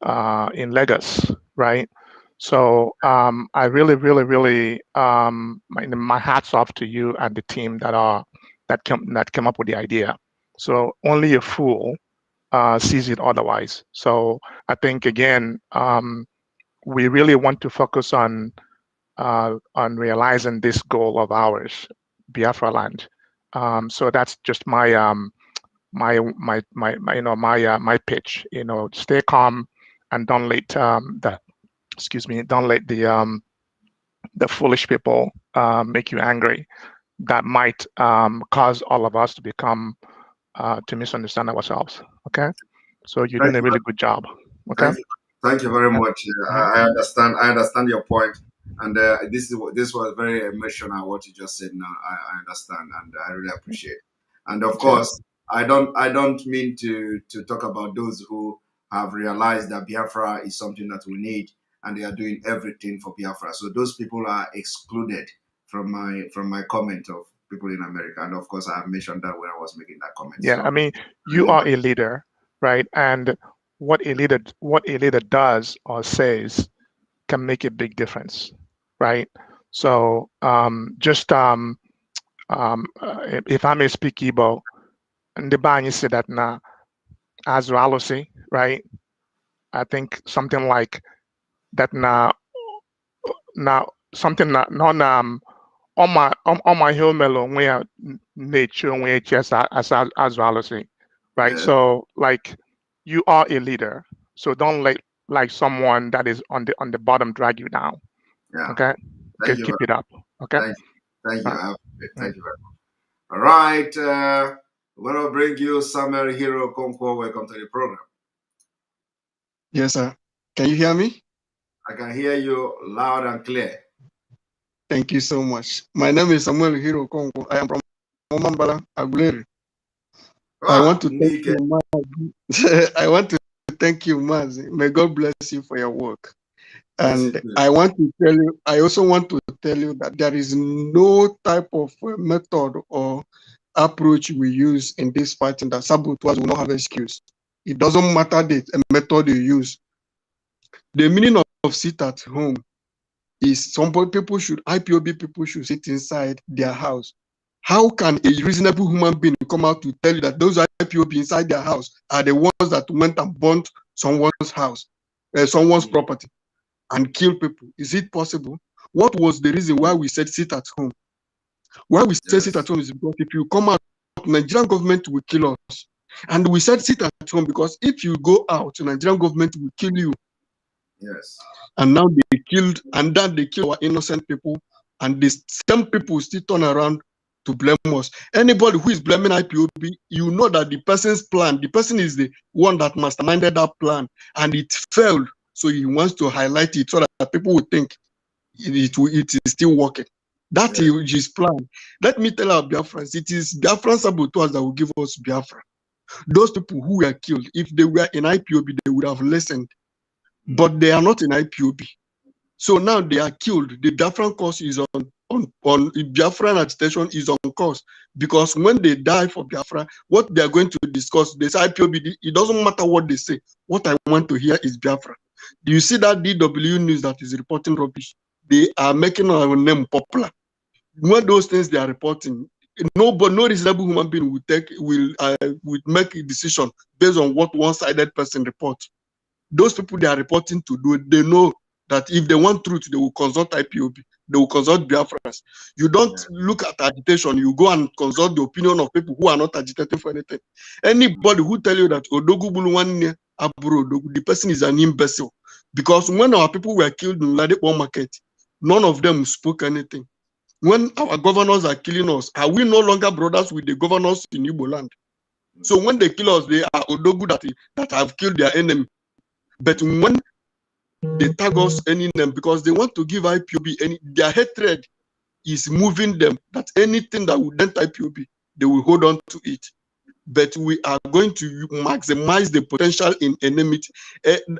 Lagos, right? So I really my hats off to you and the team that came up with the idea. So only a fool sees it otherwise. So I think again, we really want to focus on realizing this goal of ours, Biafra land. So that's just my my pitch. Stay calm and don't let don't let the foolish people make you angry. That might cause all of us to become to misunderstand ourselves. Okay, so you're doing a really good job. Okay, thank you very much. Mhm. I understand your point, and this was very emotional what you just said. Now I understand, and I really appreciate. And of course, I don't mean to talk about those who have realized that Biafra is something that we need, and they are doing everything for Biafra. So those people are excluded from my comment of people in America. And of course, I have mentioned that when I was making that comment. Yeah, So, I mean, you are a leader, right? And what a leader does or says can make a big difference, right? So if I may speak Igbo, ndị be anyị say that na azụ alụsị, right? I think something like that na something na ọma ihe o mere onwe ya na-echi onwe ya echi asa azụ alụsị, right? So like you are a leader, so don't let like someone that is on the bottom drag you down. Yeah. Okay, keep it up. Okay. Thank you. Thank you very much. All right. We're gonna bring you Samuel Hero Conquo. Welcome to the program. Yes, sir. Can you hear me? I can hear you loud and clear. Thank you so much. My name is Samuel Hiro Kongo. I am from Omambala, Aguleri. I want to thank you, Mazi. I want to thank you, Mazi. May God bless you for your work. And I want to tell you, I also want to tell you that there is no type of method or approach we use in this fighting that saboteurs will not have excuse. It doesn't matter the method you use. The meaning of sit at home is IPOB people should sit inside their house. How can a reasonable human being come out to tell you that those IPOB inside their house are the ones that went and burnt someone's house, someone's property, and kill people? Is it possible? What was the reason why we said sit at home? Why we said sit at home is because if you come out, Nigerian government will kill us. And we said sit at home because if you go out, Nigerian government will kill you. Yes. And now they killed, and then they kill our innocent people, and the same people still turn around to blame us. Anybody who is blaming IPOB, you know that the person's plan, the person is the one that masterminded that plan, and it failed. So he wants to highlight it so that people will think it is still working. That is his plan. Let me tell our Biafrans, it is Biafran saboteurs that will give us Biafra. Those people who were killed, if they were in IPOB, they would have listened. But they are not in IPOB. So now they are killed. The Biafran cause is on Biafran agitation is on course, because when they die for Biafra, what they are going to discuss, they say IPOB, it doesn't matter what they say. What I want to hear is Biafra. Do you see that DW news that is reporting rubbish? They are making our name popular. When those things they are reporting, no reasonable human being will make a decision based on what one-sided person reports. Those people they are reporting to do, they know that if they want truth, they will consult IPOB, they will consult Biafras. You don't look at agitation, you go and consult the opinion of people who are not agitating for anything. Anybody who tell you that Odogu Buluwane Aburo Odogu, the person is an imbecile. Because when our people were killed in Ladipo market, none of them spoke anything. When our governors are killing us, are we no longer brothers with the governors in Igbo land? So when they kill us, they are Odogu that have killed their enemy. But when they tag us any name, because they want to give IPOB their hatred is moving them, that anything that would dent IPOB, they will hold on to it. But we are going to maximize the potential in enmity,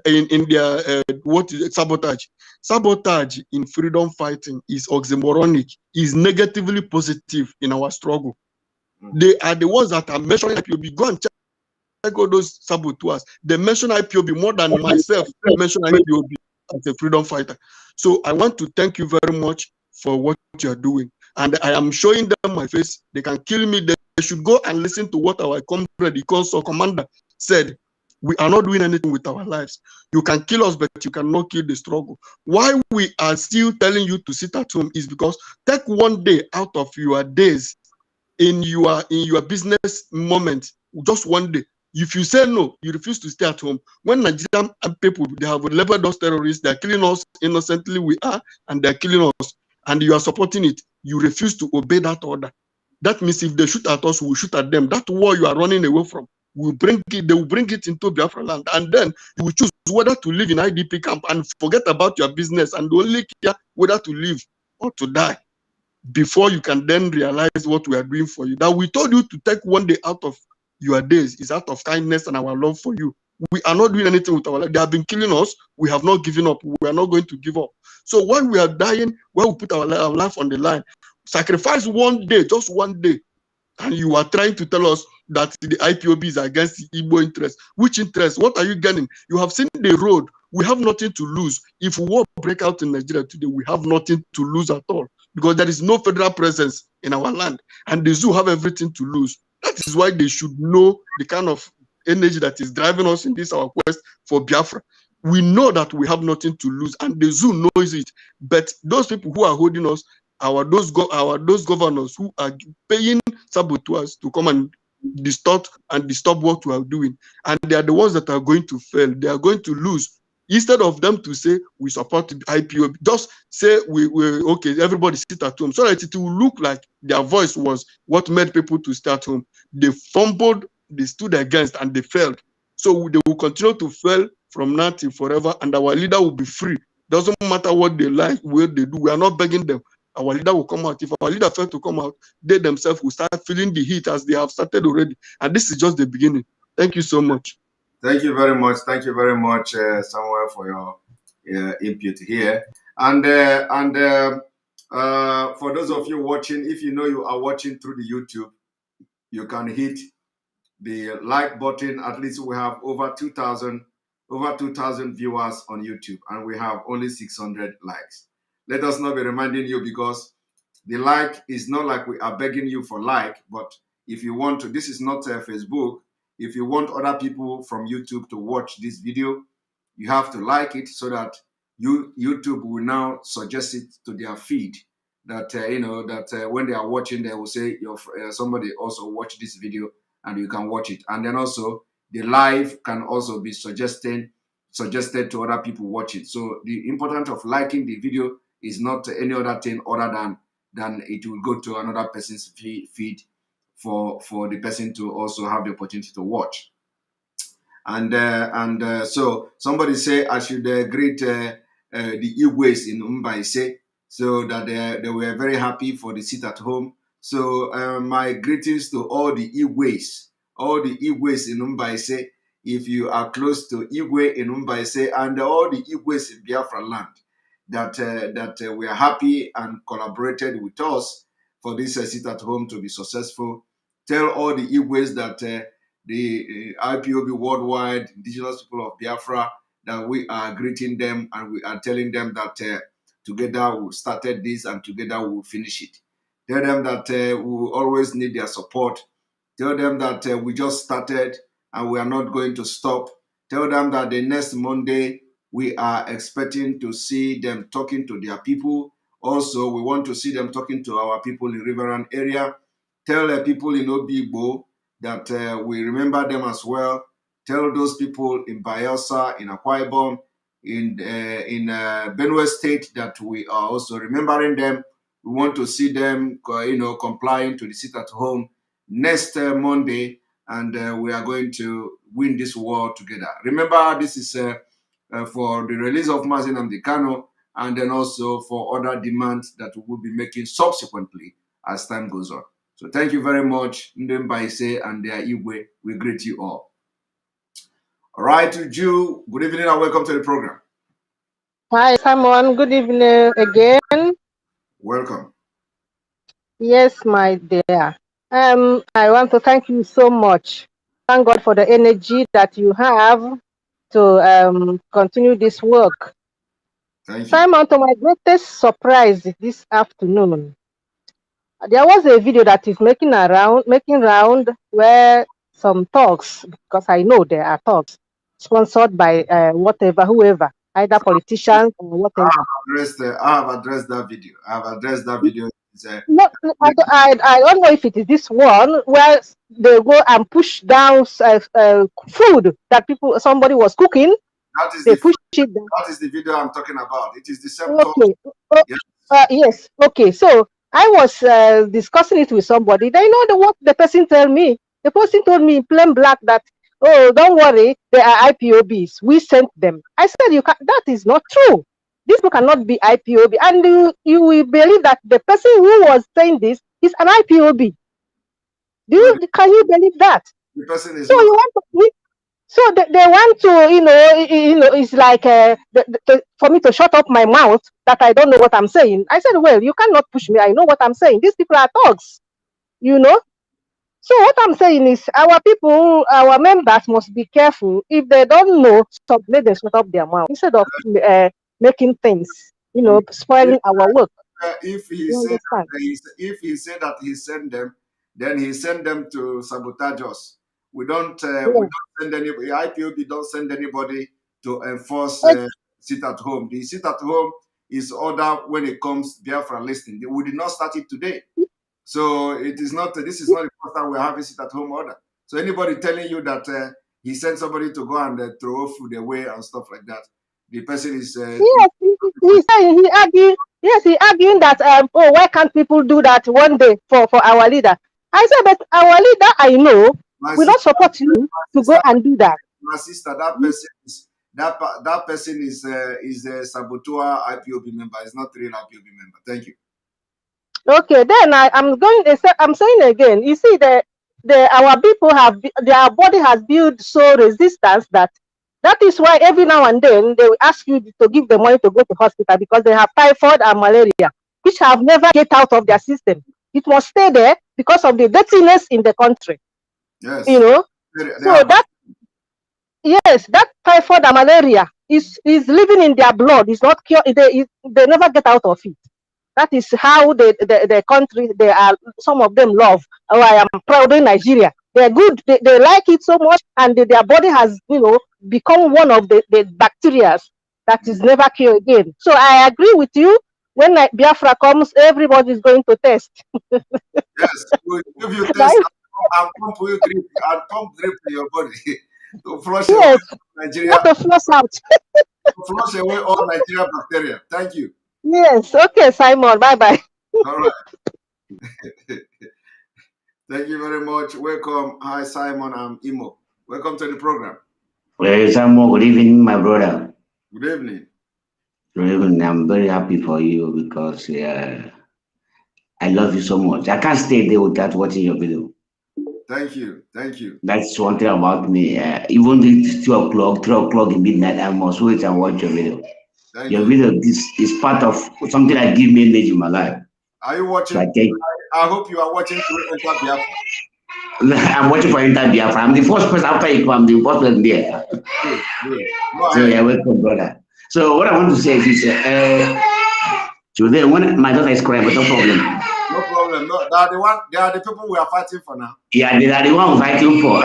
in their what is it, sabotage. Sabotage in freedom fighting is oxymoronic, is negatively positive in our struggle. They are the ones that are measuring IPOB. Go and check all those saboteurs. They mention IPOB more than myself mention IPOB as a freedom fighter. So I want to thank you very much for what you're doing. And I am showing them my face. They can kill me. They should go and listen to what our comrade, the console commander, said. We are not doing anything with our lives. You can kill us, but you cannot kill the struggle. Why we are still telling you to sit at home is because take one day out of your days in your business moment, just one day. If you say no, you refuse to stay at home. When Nigerian people, they have labeled us terrorists, they're killing us innocently, we are, and they're killing us, and you are supporting it, you refuse to obey that order. That means if they shoot at us, we will shoot at them. That war you are running away from, they will bring it into Biafra land, and then you will choose whether to live in IDP camp and forget about your business and only care whether to live or to die, before you can then realize what we are doing for you. That we told you to take one day out of your days is out of kindness and our love for you. We are not doing anything with our life. They have been killing us. We have not given up. We are not going to give up. So when we are dying, when we put our life on the line, sacrifice one day, just one day, and you are trying to tell us that the IPOB is against the Igbo interest. Which interest? What are you getting? You have seen the road. We have nothing to lose. If war break out in Nigeria today, we have nothing to lose at all, because there is no federal presence in our land, and the zoo have everything to lose. That is why they should know the kind of energy that is driving us in this our quest for Biafra. We know that we have nothing to lose, and the zoo knows it. But those people who are holding us, those governors who are paying saboteurs to come and distort and disturb what we are doing, and they are the ones that are going to fail. They are going to lose. Instead of them to say we support the IPOB, just say we okay, everybody sit at home, so that it will look like their voice was what made people to stay at home. They fumbled, they stood against, and they failed. So they will continue to fail from now till forever, and our leader will be free. Doesn't matter what they like, what they do. We are not begging them. Our leader will come out. If our leader fails to come out, they themselves will start feeling the heat as they have started already. And this is just the beginning. Thank you so much. Thank you very much. Thank you very much, Samuel, for your input here. And for those of you watching, if you know you are watching through the YouTube, you can hit the like button. At least we have over 2,000 viewers on YouTube, and we have only 600 likes. Let us not be reminding you, because the like is not like we are begging you for like, but if you want to, this is not Facebook. If you want other people from YouTube to watch this video, you have to like it, so that YouTube will now suggest it to their feed. That when they are watching, they will say somebody also watch this video, and you can watch it. And then also the live can also be suggested to other people watch it. So the importance of liking the video is not any other thing other than it will go to another person's feed for the person to also have the opportunity to watch. And so somebody say I should greet the Igwes in Mbaise, so that they were very happy for the sit at home. So my greetings to all the Igwes in Mbaise. If you are close to Igwe in Mbaise, and all the Igwes in Biafra land, that we are happy and collaborated with us for this sit at home to be successful. Tell all the Igwes that the IPOB worldwide, indigenous people of Biafra, that we are greeting them, and we are telling them that together we started this, and together we will finish it. Tell them that we will always need their support. Tell them that we just started and we are not going to stop. Tell them that the next Monday We are expecting to see them talking to their people. Also, we want to see them talking to our people in Riverine area. Tell the people in Obigbo that we remember them as well. Tell those people in Bayelsa, in Akwa Ibom, in Benue State that we are also remembering them. We want to see them, complying to the sit at home next Monday, and we are going to win this war together. Remember, this is for the release of nnamdi Kanu, and then also for other demands that we will be making subsequently as time goes on. So thank you very much, Ndembaise and their Igwe. We greet you all. All right, Ju, good evening and welcome to the program. Hi, Simon. Good evening again. Welcome. Yes, my dear. I want to thank you so much. Thank God for the energy that you have to continue this work. Thank you. Simon, to my greatest surprise this afternoon, there was a video that is making round where some talks, because I know there are talks sponsored by whoever, either politicians or whatever. I have addressed that video. No, I don't know if it is this one where they go and push down food that somebody was cooking. They push it down. That is the video I'm talking about. It is the same Okay. talk. Yes. Yes. Okay. So I was discussing it with somebody. They know what the person told me. The person told me in plain black that, oh, don't worry, they are IPOBs. We sent them. I said, that is not true. This book cannot be IPOB. And you will believe that the person who was saying this is an IPOB. Can you believe that? The person is so you want to, so they want to, it's like for me to shut up my mouth that I don't know what I'm saying. I said, well, you cannot push me. I know what I'm saying. These people are thugs, So what I'm saying is our people, our members must be careful. If they don't know, let them shut up their mouth instead of making things, spoiling our work. If he said that he sent them, then he sent them to sabotage us. We don't send anybody. IPOB don't send anybody to enforce sit at home. The sit at home is order when it comes Biafra listing. We did not start it today, so it is not. This is not the first time we have a sit at home order. So anybody telling you that he sent somebody to go and throw food away and stuff like that, the person is yes. He arguing that why can't people do that one day for our leader? I said, but our leader, I know, will not support you to go and do that. My sister, that person is a saboteur IPOB member. It's not real IPOB member. Thank you. Okay, then I'm saying again. You see, our people their body has built so resistance that is why every now and then they will ask you to give them money to go to hospital because they have typhoid and malaria, which have never get out of their system. It must stay there because of the dirtiness in the country. Yes. So that typhoid and malaria is living in their blood. It's not cured. They never get out of it. That is how the country, some of them love. Oh, I am proud in Nigeria. They're good. They like it so much, and their body has, become one of the bacteria that is never cured again. So I agree with you. When Biafra comes, everybody is going to test. Yes, if you test, I'll pump you drip. I'll pump drip in your body to flush away Nigeria. Not to flush out. To flush away all Nigeria bacteria. Thank you. Yes. Okay, Simon. Bye-bye. All right. Thank you very much. Welcome. Hi, Simon. I'm Imo. Welcome to the program. Well, Simon, good evening, my brother. Good evening. Good evening. I'm very happy for you because I love you so much. I can't stay there without watching your video. Thank you. Thank you. That's one thing about me. Even if it's 2 o'clock, 3 o'clock in midnight, I must wait and watch your video. Your video is part of something that gives me energy in my life. Are you watching? I hope you are watching through Enter Biafra. I'm watching for Enter Biafra. I'm the first person after you. I'm the first person there. Good. So yeah, welcome, brother. So what I want to say is, today when my daughter is crying, but no problem. No problem. No, they are the one. They are the people we are fighting for now. Yeah, they are the one fighting for.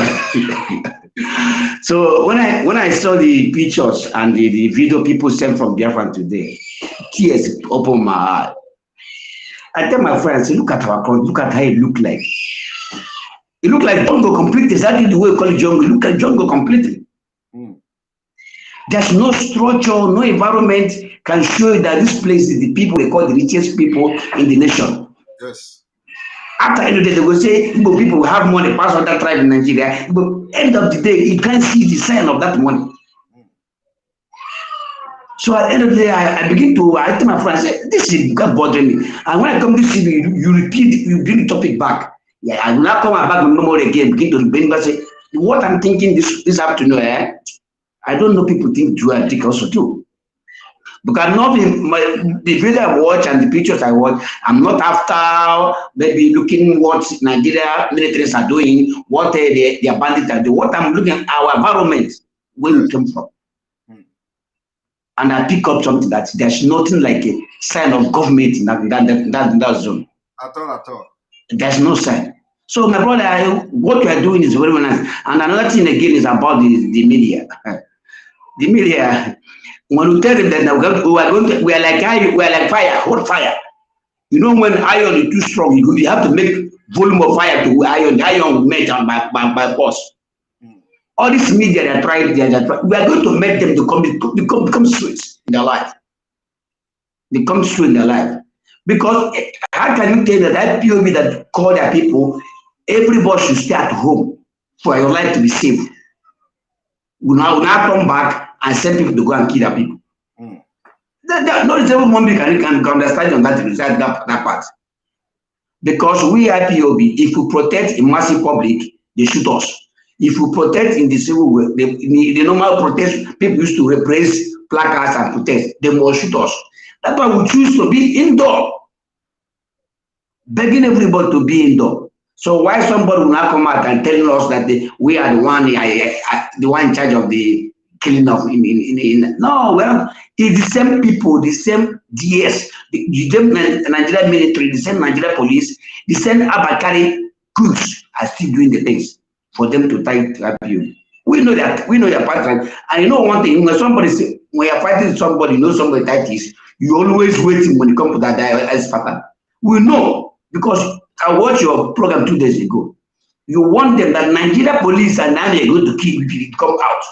So when I saw the pictures and the video people sent from Biafra today, tears opened my eye. I tell my friends, look at our country, look at how it look like. It look like jungle completely, exactly the way we call it jungle. Look at jungle completely. There's no structure, no environment can show you that this place is the people they call the richest people in the nation. Yes. After end of the day, they will say Igbo people will have money pass other tribe in Nigeria. But end of the day, you can't see the sign of that money. So at the end of the day, I tell my friends, I say, this is bothering me. And when I come to see you bring the topic back. Yeah, I will not come back with memory again, begin to remember, say, what I'm thinking this afternoon, I don't know people think think also too. Because the video I watch and the pictures I watch, I'm not after maybe looking what Nigeria militaries are doing, what their bandits are doing. What I'm looking at our environment, where we came from. And I pick up something that there's nothing like a sign of government in that zone. At all. There's no sign. So my brother, what we are doing is very nice. And another thing again is about the media. The media, when we tell them that we are like fire, hot fire. You know when iron is too strong, you have to make volume of fire to iron. The iron will melt by force. All this media they are trying, we are going to make them to become sweet in their life. Become sweet in their life. Because how can you tell that POB that call their people, everybody should stay at home for your life to be safe? We now come back and send people to go and kill their people. Not everyone can understand on that part. Because we are POB, if we protect a massive public, they shoot us. If we protect in the civil way, the normal protest, people used to repress placards and protest, they must shoot us. That's why we choose to be indoor, begging everybody to be indoor. So why somebody will not come out and telling us that we are the one in charge of the killing of no, well, it's the same people, the same DS, the same Nigerian military, the same Nigerian police, the same Abakari goods are still doing the things for them to try to help you. We know that, we know your pattern. And you know one thing, when somebody say, when you're fighting somebody, you know somebody like this, you always waiting when you come to that pattern. We know, because I watched your program 2 days ago. You want them that Nigeria police and now they're going to keep it come out.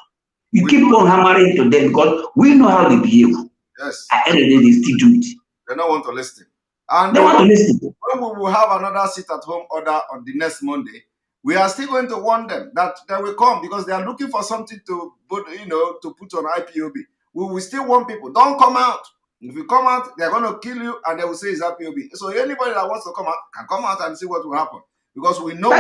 You keep on hammering to them because we know how they behave. Yes. At the end of the day, they still do it. They don't want to listen. And they want to listen. When we will have another sit-at-home order on the next Monday, we are still going to warn them that they will come because they are looking for something to put, to put on IPOB. We will still warn people, don't come out. If you come out, they're going to kill you and they will say it's IPOB. So anybody that wants to come out can come out and see what will happen. Because we know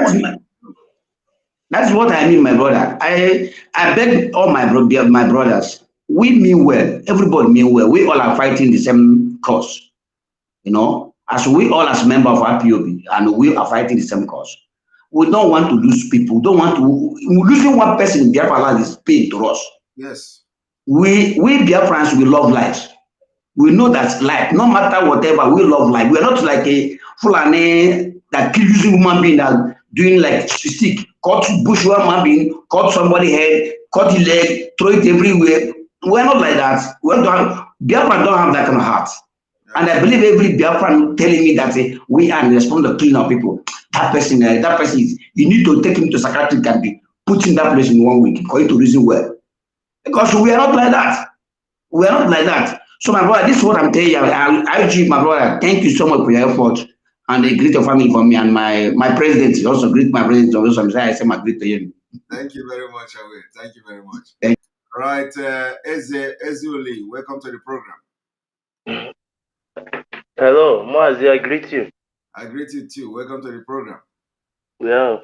that's what I mean, my brother. I beg all my brothers. We mean well. Everybody mean well. We all are fighting the same cause. As we all as members of IPOB, and we are fighting the same cause. We don't want to lose people. We don't want to losing one person in Biafra land is pain to us. Yes. We Biafrans, we love life. We know that life, no matter whatever, we love life. We're not like a Fulani that kill using human being that doing like stick, cut bush human being, cut somebody's head, cut his leg, throw it everywhere. We're not like that. Biafran don't have that kind of heart. And I believe every Biafran telling me that we are responsible to killing our people. That person is, you need to take him to psychiatric and be put in that place in 1 week for you to reason well. Because we are not like that. We are not like that. So my brother, this is what I'm telling you. I urge my brother, thank you so much for your effort. And greet your family for me. And my president also greet my president. Also, I say my greet to him. Thank you very much, Away. Thank you very much. Thank you. All right, Ezioli, welcome to the program. Hello, Mazi, I greet you. I greet you too. Welcome to the program. Yeah.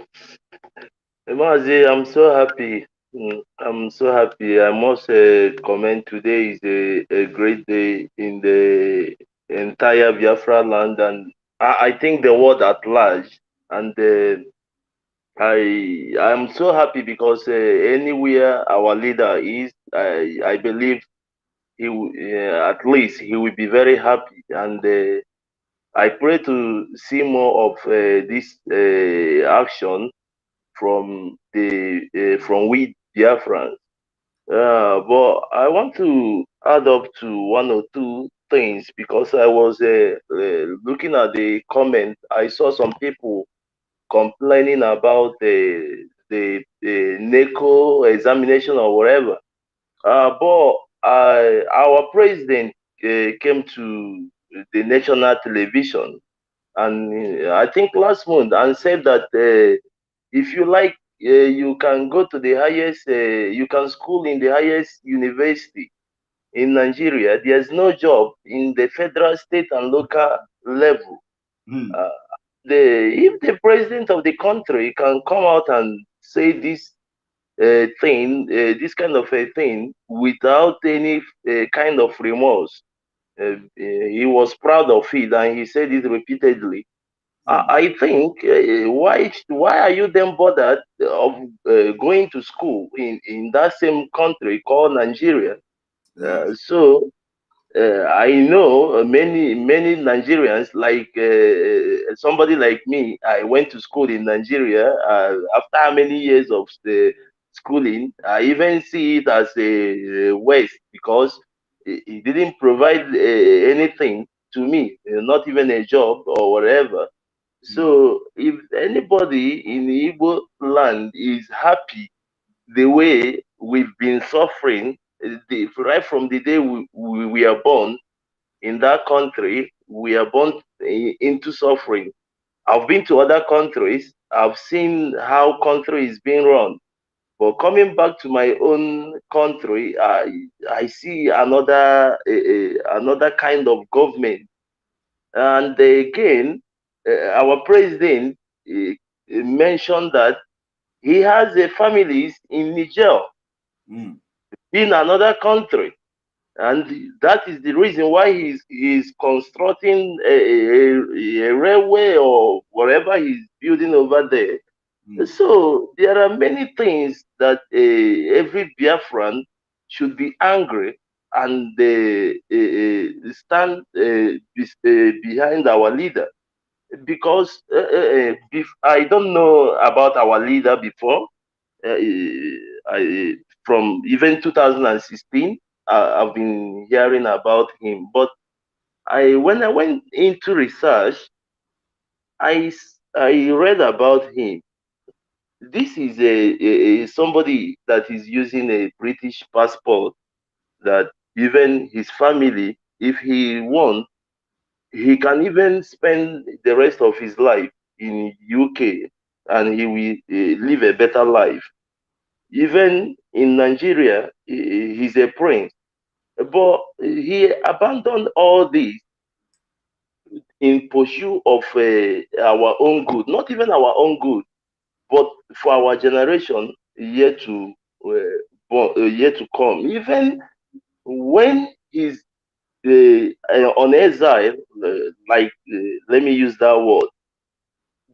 Mazi, I'm so happy. I'm so happy. I must comment today is a great day in the entire Biafra land and I think the world at large. And I'm so happy because anywhere our leader is, I believe he at least he will be very happy and I pray to see more of this action from we Biafrans. But I want to add up to one or two things because I was looking at the comment. I saw some people complaining about the NECO examination or whatever. But our president came to the national television, and I think last month, and said that if you like, you can go to the highest, you can school in the highest university in Nigeria. There's no job in the federal, state, and local level. If the president of the country can come out and say this this kind of a thing without any kind of remorse, he was proud of it and he said it repeatedly. I think why are you then bothered of going to school in that same country called Nigeria? So I know many Nigerians, like somebody like me. I went to school in Nigeria. After how many years of schooling, I even see it as a waste because it didn't provide anything to me, not even a job or whatever. So if anybody in the Igbo land is happy the way we've been suffering, right from the day we are born in that country, we are born into suffering. I've been to other countries. I've seen how country is being run. But coming back to my own country, I see another kind of government. And again, our president mentioned that he has a families in Niger, in another country. And that is the reason why he's constructing a railway or whatever he's building over there. So there are many things that every Biafran should be angry and stand behind our leader. Because I don't know about our leader before. From even 2016, I've been hearing about him. But when I went into research, I read about him. This is somebody that is using a British passport. That even his family, if he wants, he can even spend the rest of his life in UK, and he will live a better life. Even in Nigeria, he's a prince. But he abandoned all this in pursuit of our own good, not even our own good, but for our generation yet to yet to come. Even when he's on exile, let me use that word,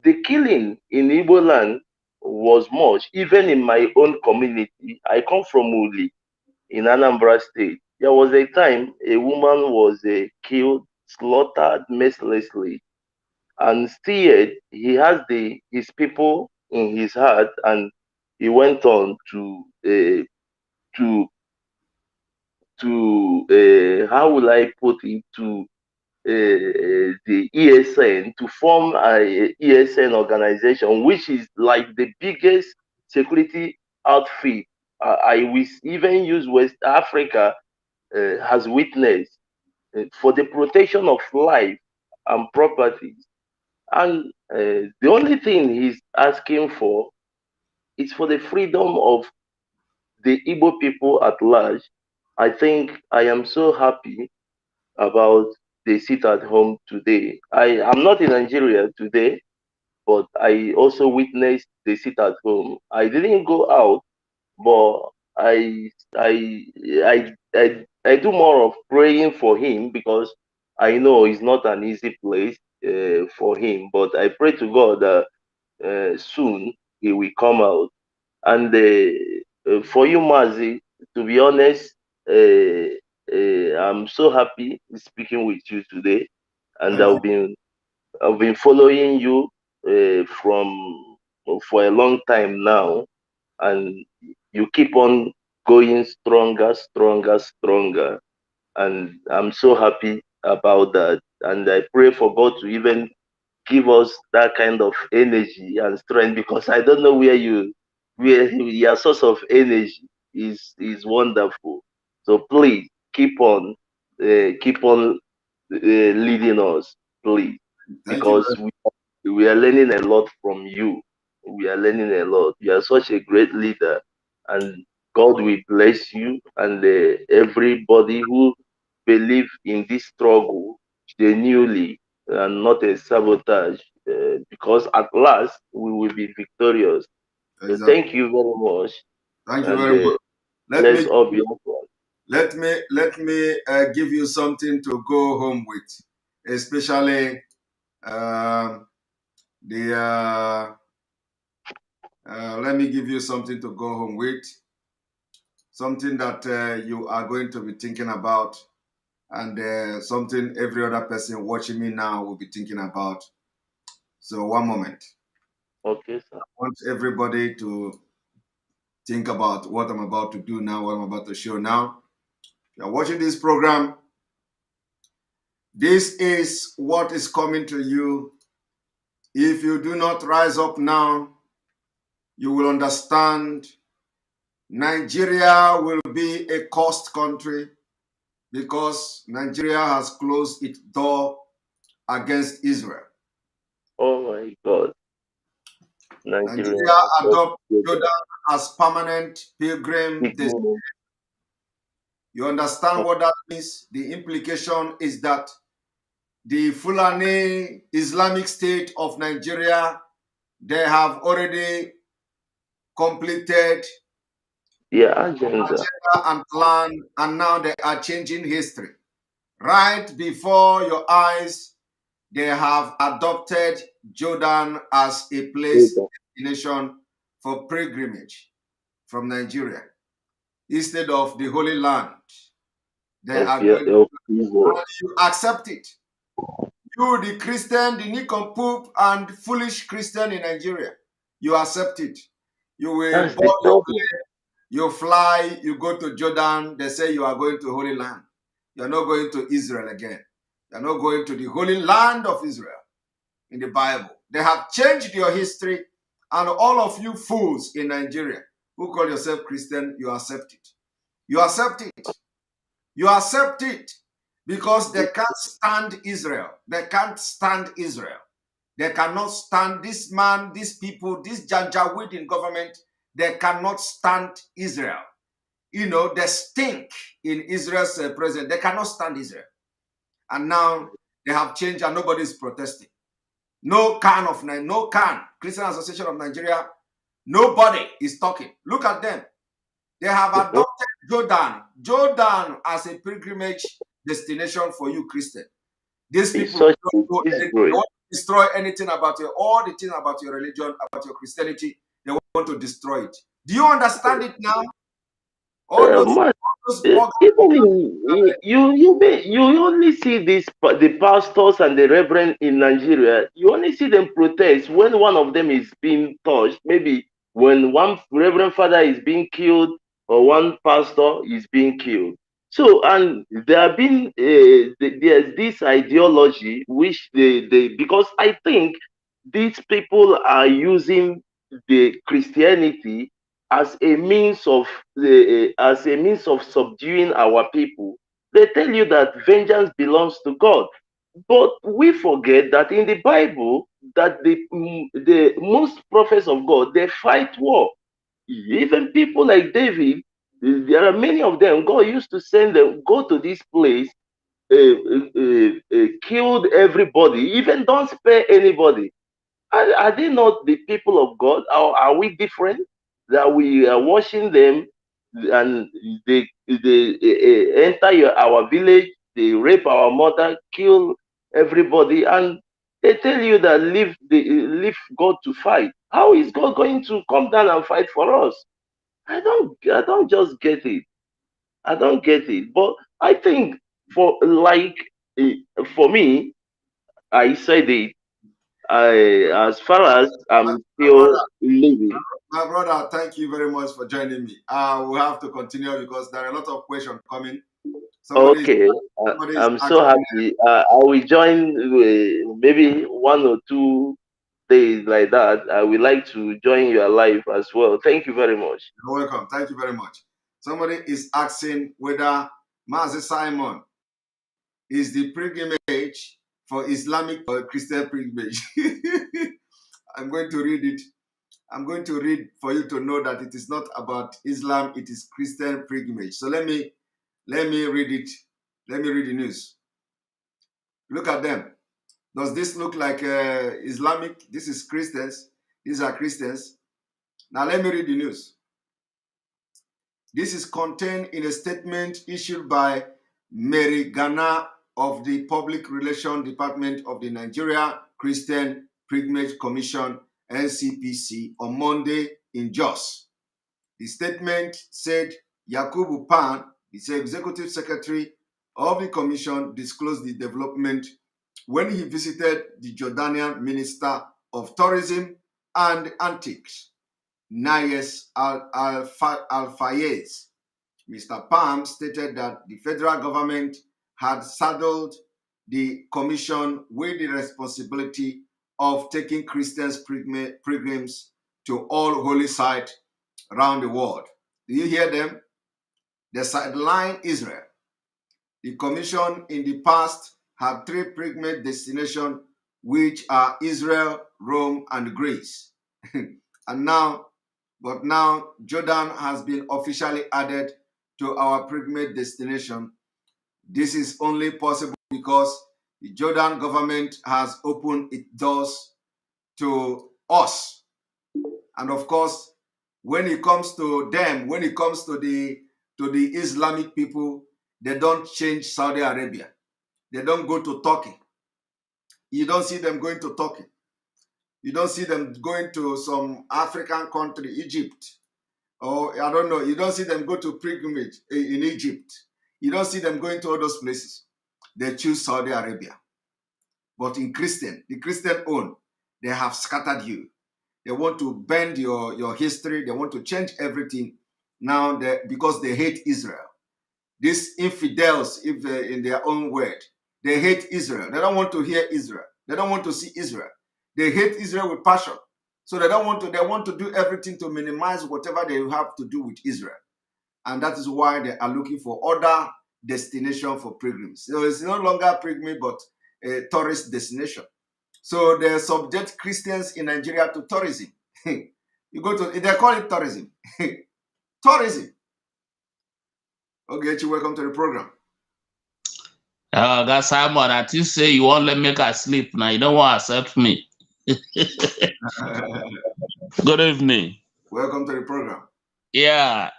the killing in Igbo land was much. Even in my own community, I come from Uli in Anambra State. There was a time a woman was killed, slaughtered mercilessly, and still he has his people in his heart, and he went on to how will I put it, to the ESN, to form a ESN organization, which is like the biggest security outfit. I will even use West Africa has witnessed for the protection of life and property. And the only thing he's asking for is for the freedom of the Igbo people at large. I think I am so happy about the sit at home today. I am not in Nigeria today, but I also witnessed the sit at home. I didn't go out, but I do more of praying for him because I know it's not an easy place for him. But I pray to God that soon he will come out. And for you, Mazi, to be honest, I'm so happy speaking with you today, and Thank I've you. been I've been following you from for a long time now, and you keep on going stronger, stronger, stronger, and I'm so happy about that. And I pray for God to even give us that kind of energy and strength, because I don't know where your source of energy is wonderful. So please keep on leading us, please, Thank you because we are learning a lot from you. We are learning a lot. You are such a great leader, and God will bless you and everybody who believe in this struggle genuinely and not a sabotage. Because at last we will be victorious. very So much. thank you very much, Thank you and very much. Let let's me all be one. give you something to go home with, especially the. Let me give you something to go home with, something that you are going to be thinking about, and something every other person watching me now will be thinking about. So one moment. Okay, sir. I want everybody to think about what I'm about to do now, what I'm about to show now. If you're watching this program, this is what is coming to you. If you do not rise up now, you will understand Nigeria will be a cost country because Nigeria has closed its door against Israel. Oh my God, Nigeria. Nigeria adopted Jordan as permanent pilgrim destination. You understand what that means? The implication is that the Fulani Islamic State of Nigeria, they have already completed Agenda. and plan, and now they are changing history. Right before your eyes, they have adopted Jordan as a place destination for pilgrimage from Nigeria instead of the Holy Land. They are going to, and you accept it. You, the Christian, the nincompoop and foolish Christian in Nigeria, you accept it. You will That's the board your problem. plane, you fly, you go to Jordan, they say you are going to Holy Land. You're not going to Israel again. You're not going to the Holy Land of Israel in the Bible. They have changed your history, and all of you fools in Nigeria who call yourself Christian, you accept it. You accept it. You accept it because they can't stand Israel. They can't stand Israel. They cannot stand this man, these people, this Janjaweed in government. They cannot stand Israel. You know, they stink in Israel's president. They cannot stand Israel. And now they have changed and nobody's protesting. No can, Christian Association of Nigeria, nobody is talking. Look at them. They have adopted Jordan as a pilgrimage destination for you, Christian. These people don't know anything. They want to destroy anything about all the things about your religion, about your Christianity. They want to destroy it. Do you understand it now? All those Even you only see the pastors and the reverend in Nigeria. You only see them protest when one of them is being touched. Maybe when one reverend father is being killed or one pastor is being killed. So, and there have been there's this ideology which they because I think these people are using the Christianity as a means of subduing our people. They tell you that vengeance belongs to God, but we forget that in the Bible that the most prophets of God, they fight war. Even people like David, there are many of them. God used to send them go to this place, killed everybody, even don't spare anybody. Are they not the people of God? Are we different? That we are watching them and they enter our village, they rape our mother, kill everybody, and they tell you that leave God to fight. How is God going to come down and fight for us? I don't just get it. I don't get it. But I think for like for me, I said it. as far as I'm still living. My brother, thank you very much for joining me. We have to continue because there are a lot of questions coming. Okay, Somebody is I'm so asking. happy. I will join maybe 1 or 2 days like that. I would like to join your live as well. Thank you very much. You're welcome. Thank you very much. Somebody is asking whether Mazi Simon is the pilgrimage for Islamic or Christian pilgrimage. I'm going to read it. I'm going to read for you to know that it is not about Islam, it is Christian pilgrimage. So let me read it. Let me read the news. Look at them. Does this look like Islamic? This is Christians. These are Christians. Now let me read the news. This is contained in a statement issued by Mary Ghana of the Public Relations Department of the Nigeria Christian Pilgrimage Commission, NCPC, on Monday in Jos. The statement said Yakubu Pan, the executive secretary of the commission, disclosed the development when he visited the Jordanian Minister of Tourism and Antiques, Nayes Al-Fayez. Mr. Palm stated that the federal government had saddled the commission with the responsibility of taking Christians pilgrims to all holy sites around the world. Do you hear them? They sideline Israel. The commission in the past had 3 pilgrimage destinations, which are Israel, Rome, and Greece. But now Jordan has been officially added to our pilgrimage destination. This is only possible because the Jordan government has opened its doors to us. And of course, when it comes to them, when it comes to the Islamic people, they don't change Saudi Arabia. They don't go to Turkey. You don't see them going to Turkey. You don't see them going to some African country, Egypt. Or I don't know. You don't see them go to pilgrimage in Egypt. You don't see them going to all those places. They choose Saudi Arabia. But in the Christian own, they have scattered you. They want to bend your history. They want to change everything now because they hate Israel. These infidels, if in their own word, they hate Israel. They don't want to hear Israel. They don't want to see Israel. They hate Israel with passion. So they want to do everything to minimize whatever they have to do with Israel. And that is why they are looking for other destination for pilgrims. So it's no longer pilgrimage, but a tourist destination. So they subject Christians in Nigeria to tourism. You go to, they call it tourism. Tourism. Okay, welcome to the program. That's Simon. I think say you won't let me sleep now. You don't want to accept me. Good evening. Welcome to the program. Yeah.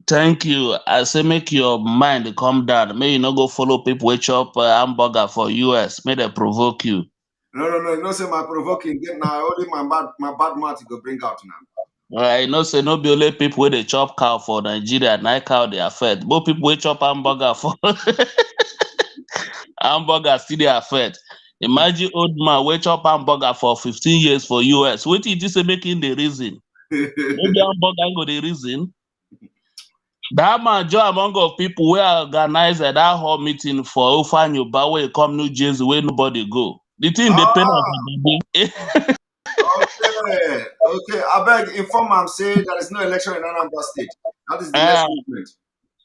Thank you. I say make your mind come down. May you not go follow people which up hamburger for US. May they provoke you. No. You know, say my provoking. Now only my bad mouth you go bring out now. I know say no be only people where they chop cow for Nigeria, night cow they are fed. Both people which chop hamburger for hamburger still they are fed. Imagine old man wey chop hamburger for 15 years for US. What did you say making the reason? Maybe hamburger go the reason. That man join among of people wey organize that whole meeting for Ofanyoba where come New Jersey where nobody go. The thing they pay Okay. I beg inform am say there is no election in Anambra State. That is the next movement.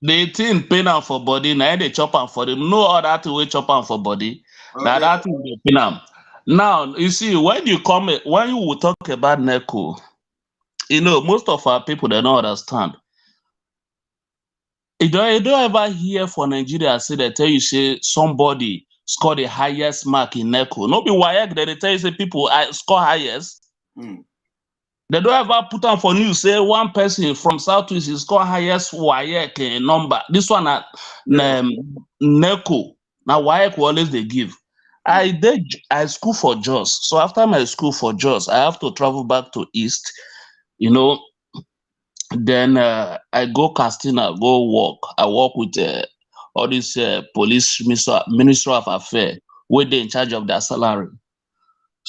The thing pain am for body, now they chop am for them. No other thing wey chop am for body. Now that thing they pain am. Now you see when you will talk about NECO, you know most of our people they don't understand. You don't ever hear for Nigeria say they tell you say somebody score the highest mark in NECO. No be WAEC they tell you say people score highest. They don't ever put on for news say one person from Southwest is score highest WAEC number. This one at NECO. Now WAEC always they give. I school for Jos. So after my school for Jos, I have to travel back to East. You know, then I go Castina, go work. I work with all this police minister of affairs, where they in charge of their salary.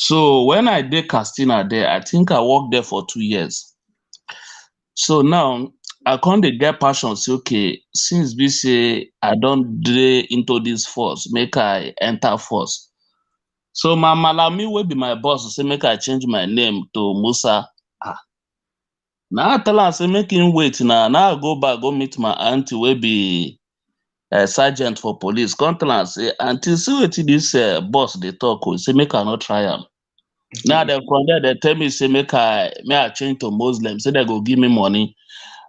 So when I did Castina there, I think I worked there for 2 years. So now I can't get passion. Say, okay, since we say I don't dey into this force, make I enter force. So my Malami will be my boss. Say make I change my name to Musa. Now I tell her say make him wait. Now I go back go meet my auntie will be sergeant for police. Come tell her say until see wetin this boss they talk. Say make I not try am. Now they from there they tell me say make I change to Muslim. Say they go give me money.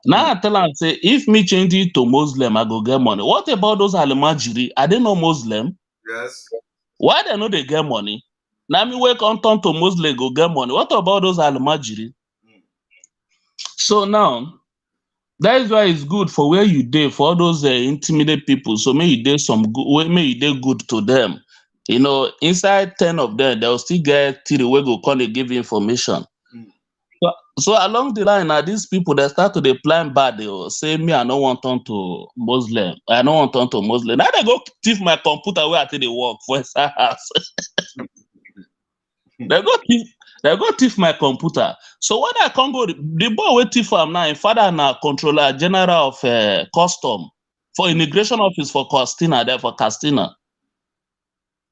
Now I tell am say if me change it to Muslim, I go get money. What about those Alimajiri? Are they not Muslim? Yes. Why they know they get money? Now me wake on turn to Muslim go get money. What about those Alimajiri? So now that is why it's good for where you dey for all those intimidate people. So may you dey some good, may you dey good to them. You know, inside 10 of them, they'll still get 3 wey go come dey give information. So along the line, now these people that start to dey plan bad, they will say me, I don't want turn to Muslim. I don't want turn to Muslim. Now they go thief my computer where I take dey work for inside house. They go thief my computer. So when I come go, the boy wey thief am now, him father na controller general of custom for immigration office for Castina there for Castina.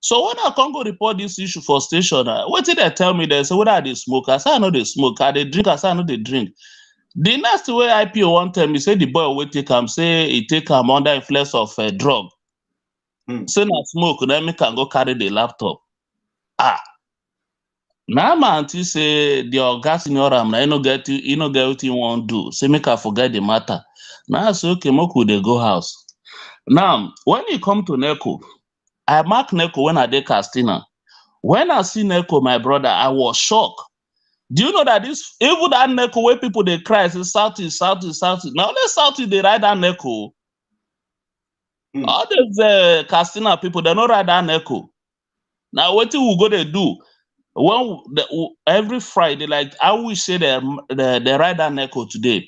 So when I come go report this issue for station, what did they tell me? They say whether I dey smoke. I say I know they smoke. I dey drink. I say I know they drink. The next way IPO one tell me say the boy will take him, say he take him under influence of drug. Say na smoke, then me can go carry the laptop. Now my auntie say the oga senior am na no get what he want do. Say make I forget the matter. Now I say okay, make we dey go house. Now when he come to Neko, I mark Neko when I dey Castina. When I see Neko, my brother, I was shocked. Do you know that this even that Neko where people they cry say Southeast, Southeast, Southeast. Now let's Southeast they ride that Neko. All these Castina people they not ride that Neko. Now what we go they do? When every Friday, like I wish say they ride that Neko today.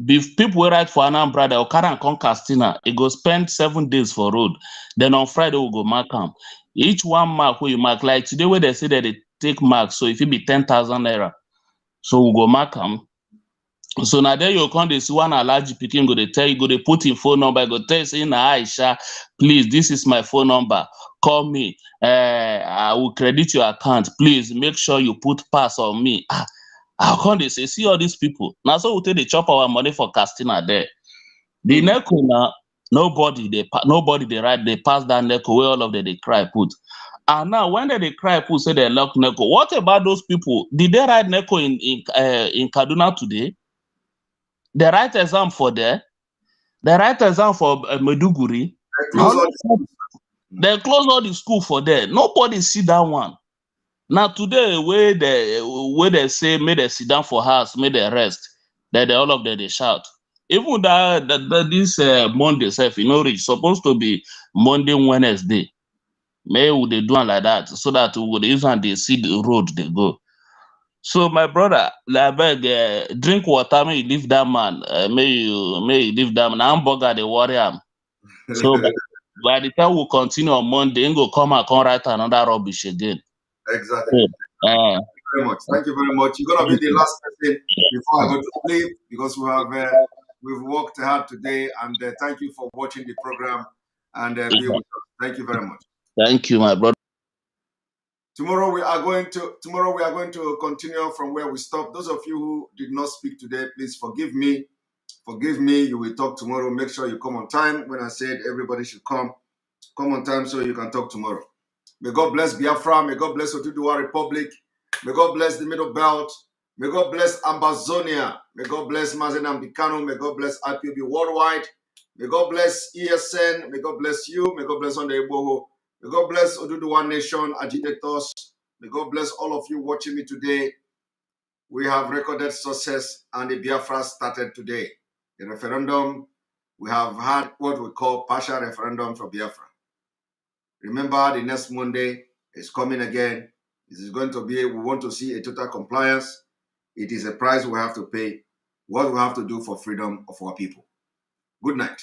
If people will ride for Anambra, they'll carry and come Castina. It go spend 7 days for road. Then on Friday we'll go mark them. Each one mark where you mark, like today where they say that they take mark, so if it be 10,000 naira, so we'll go mark them. So now there you come, they see one allergy picking, go they tell you, go they put in phone number, go tell you say na Aisha, please, this is my phone number. Call me. I will credit your account. Please make sure you put pass on me. How come they say, see all these people? Now so we take the chop our money for Castina there. The Neko now, nobody they write, they pass that Neko where all of them they cry put. And now when they cry put say they lock Neko. What about those people? Did they write Neko in Kaduna today? They write exam for there. They write exam for Meduguri. They close all the school for there. Nobody see that one. Now today, where they say may they sit down for house, may they rest, that all of them they shout. Even that this Monday self, you know, it's supposed to be Monday, Wednesday. May they do it like that so that we would even they see the road they go. So my brother, like drink water, may you leave that man. May you leave that man. Hamburger they worry him. So by the time we continue on Monday, he go come and write another rubbish again. Exactly. Thank you very much. Thank you very much. You're gonna be the last person before I go to sleep because we've worked hard today, and thank you for watching the program and be with us. Thank you very much. Thank you, my brother. Tomorrow we are going to continue from where we stopped. Those of you who did not speak today, please forgive me. Forgive me. You will talk tomorrow. Make sure you come on time. When I said everybody should come on time so you can talk tomorrow. May God bless Biafra. May God bless Oduduwa Republic. May God bless the Middle Belt. May God bless Ambazonia. May God bless nnamdi Kanu. May God bless IPOB Worldwide. May God bless ESN. May God bless you. May God bless Onde Eboho. May God bless Oduduwa Nation agitators. May God bless all of you watching me today. We have recorded success and the Biafra started today. The referendum, we have had what we call partial referendum for Biafra. Remember, the next Monday is coming again. This is going to be, we want to see a total compliance. It is a price we have to pay. What we have to do for freedom of our people. Good night.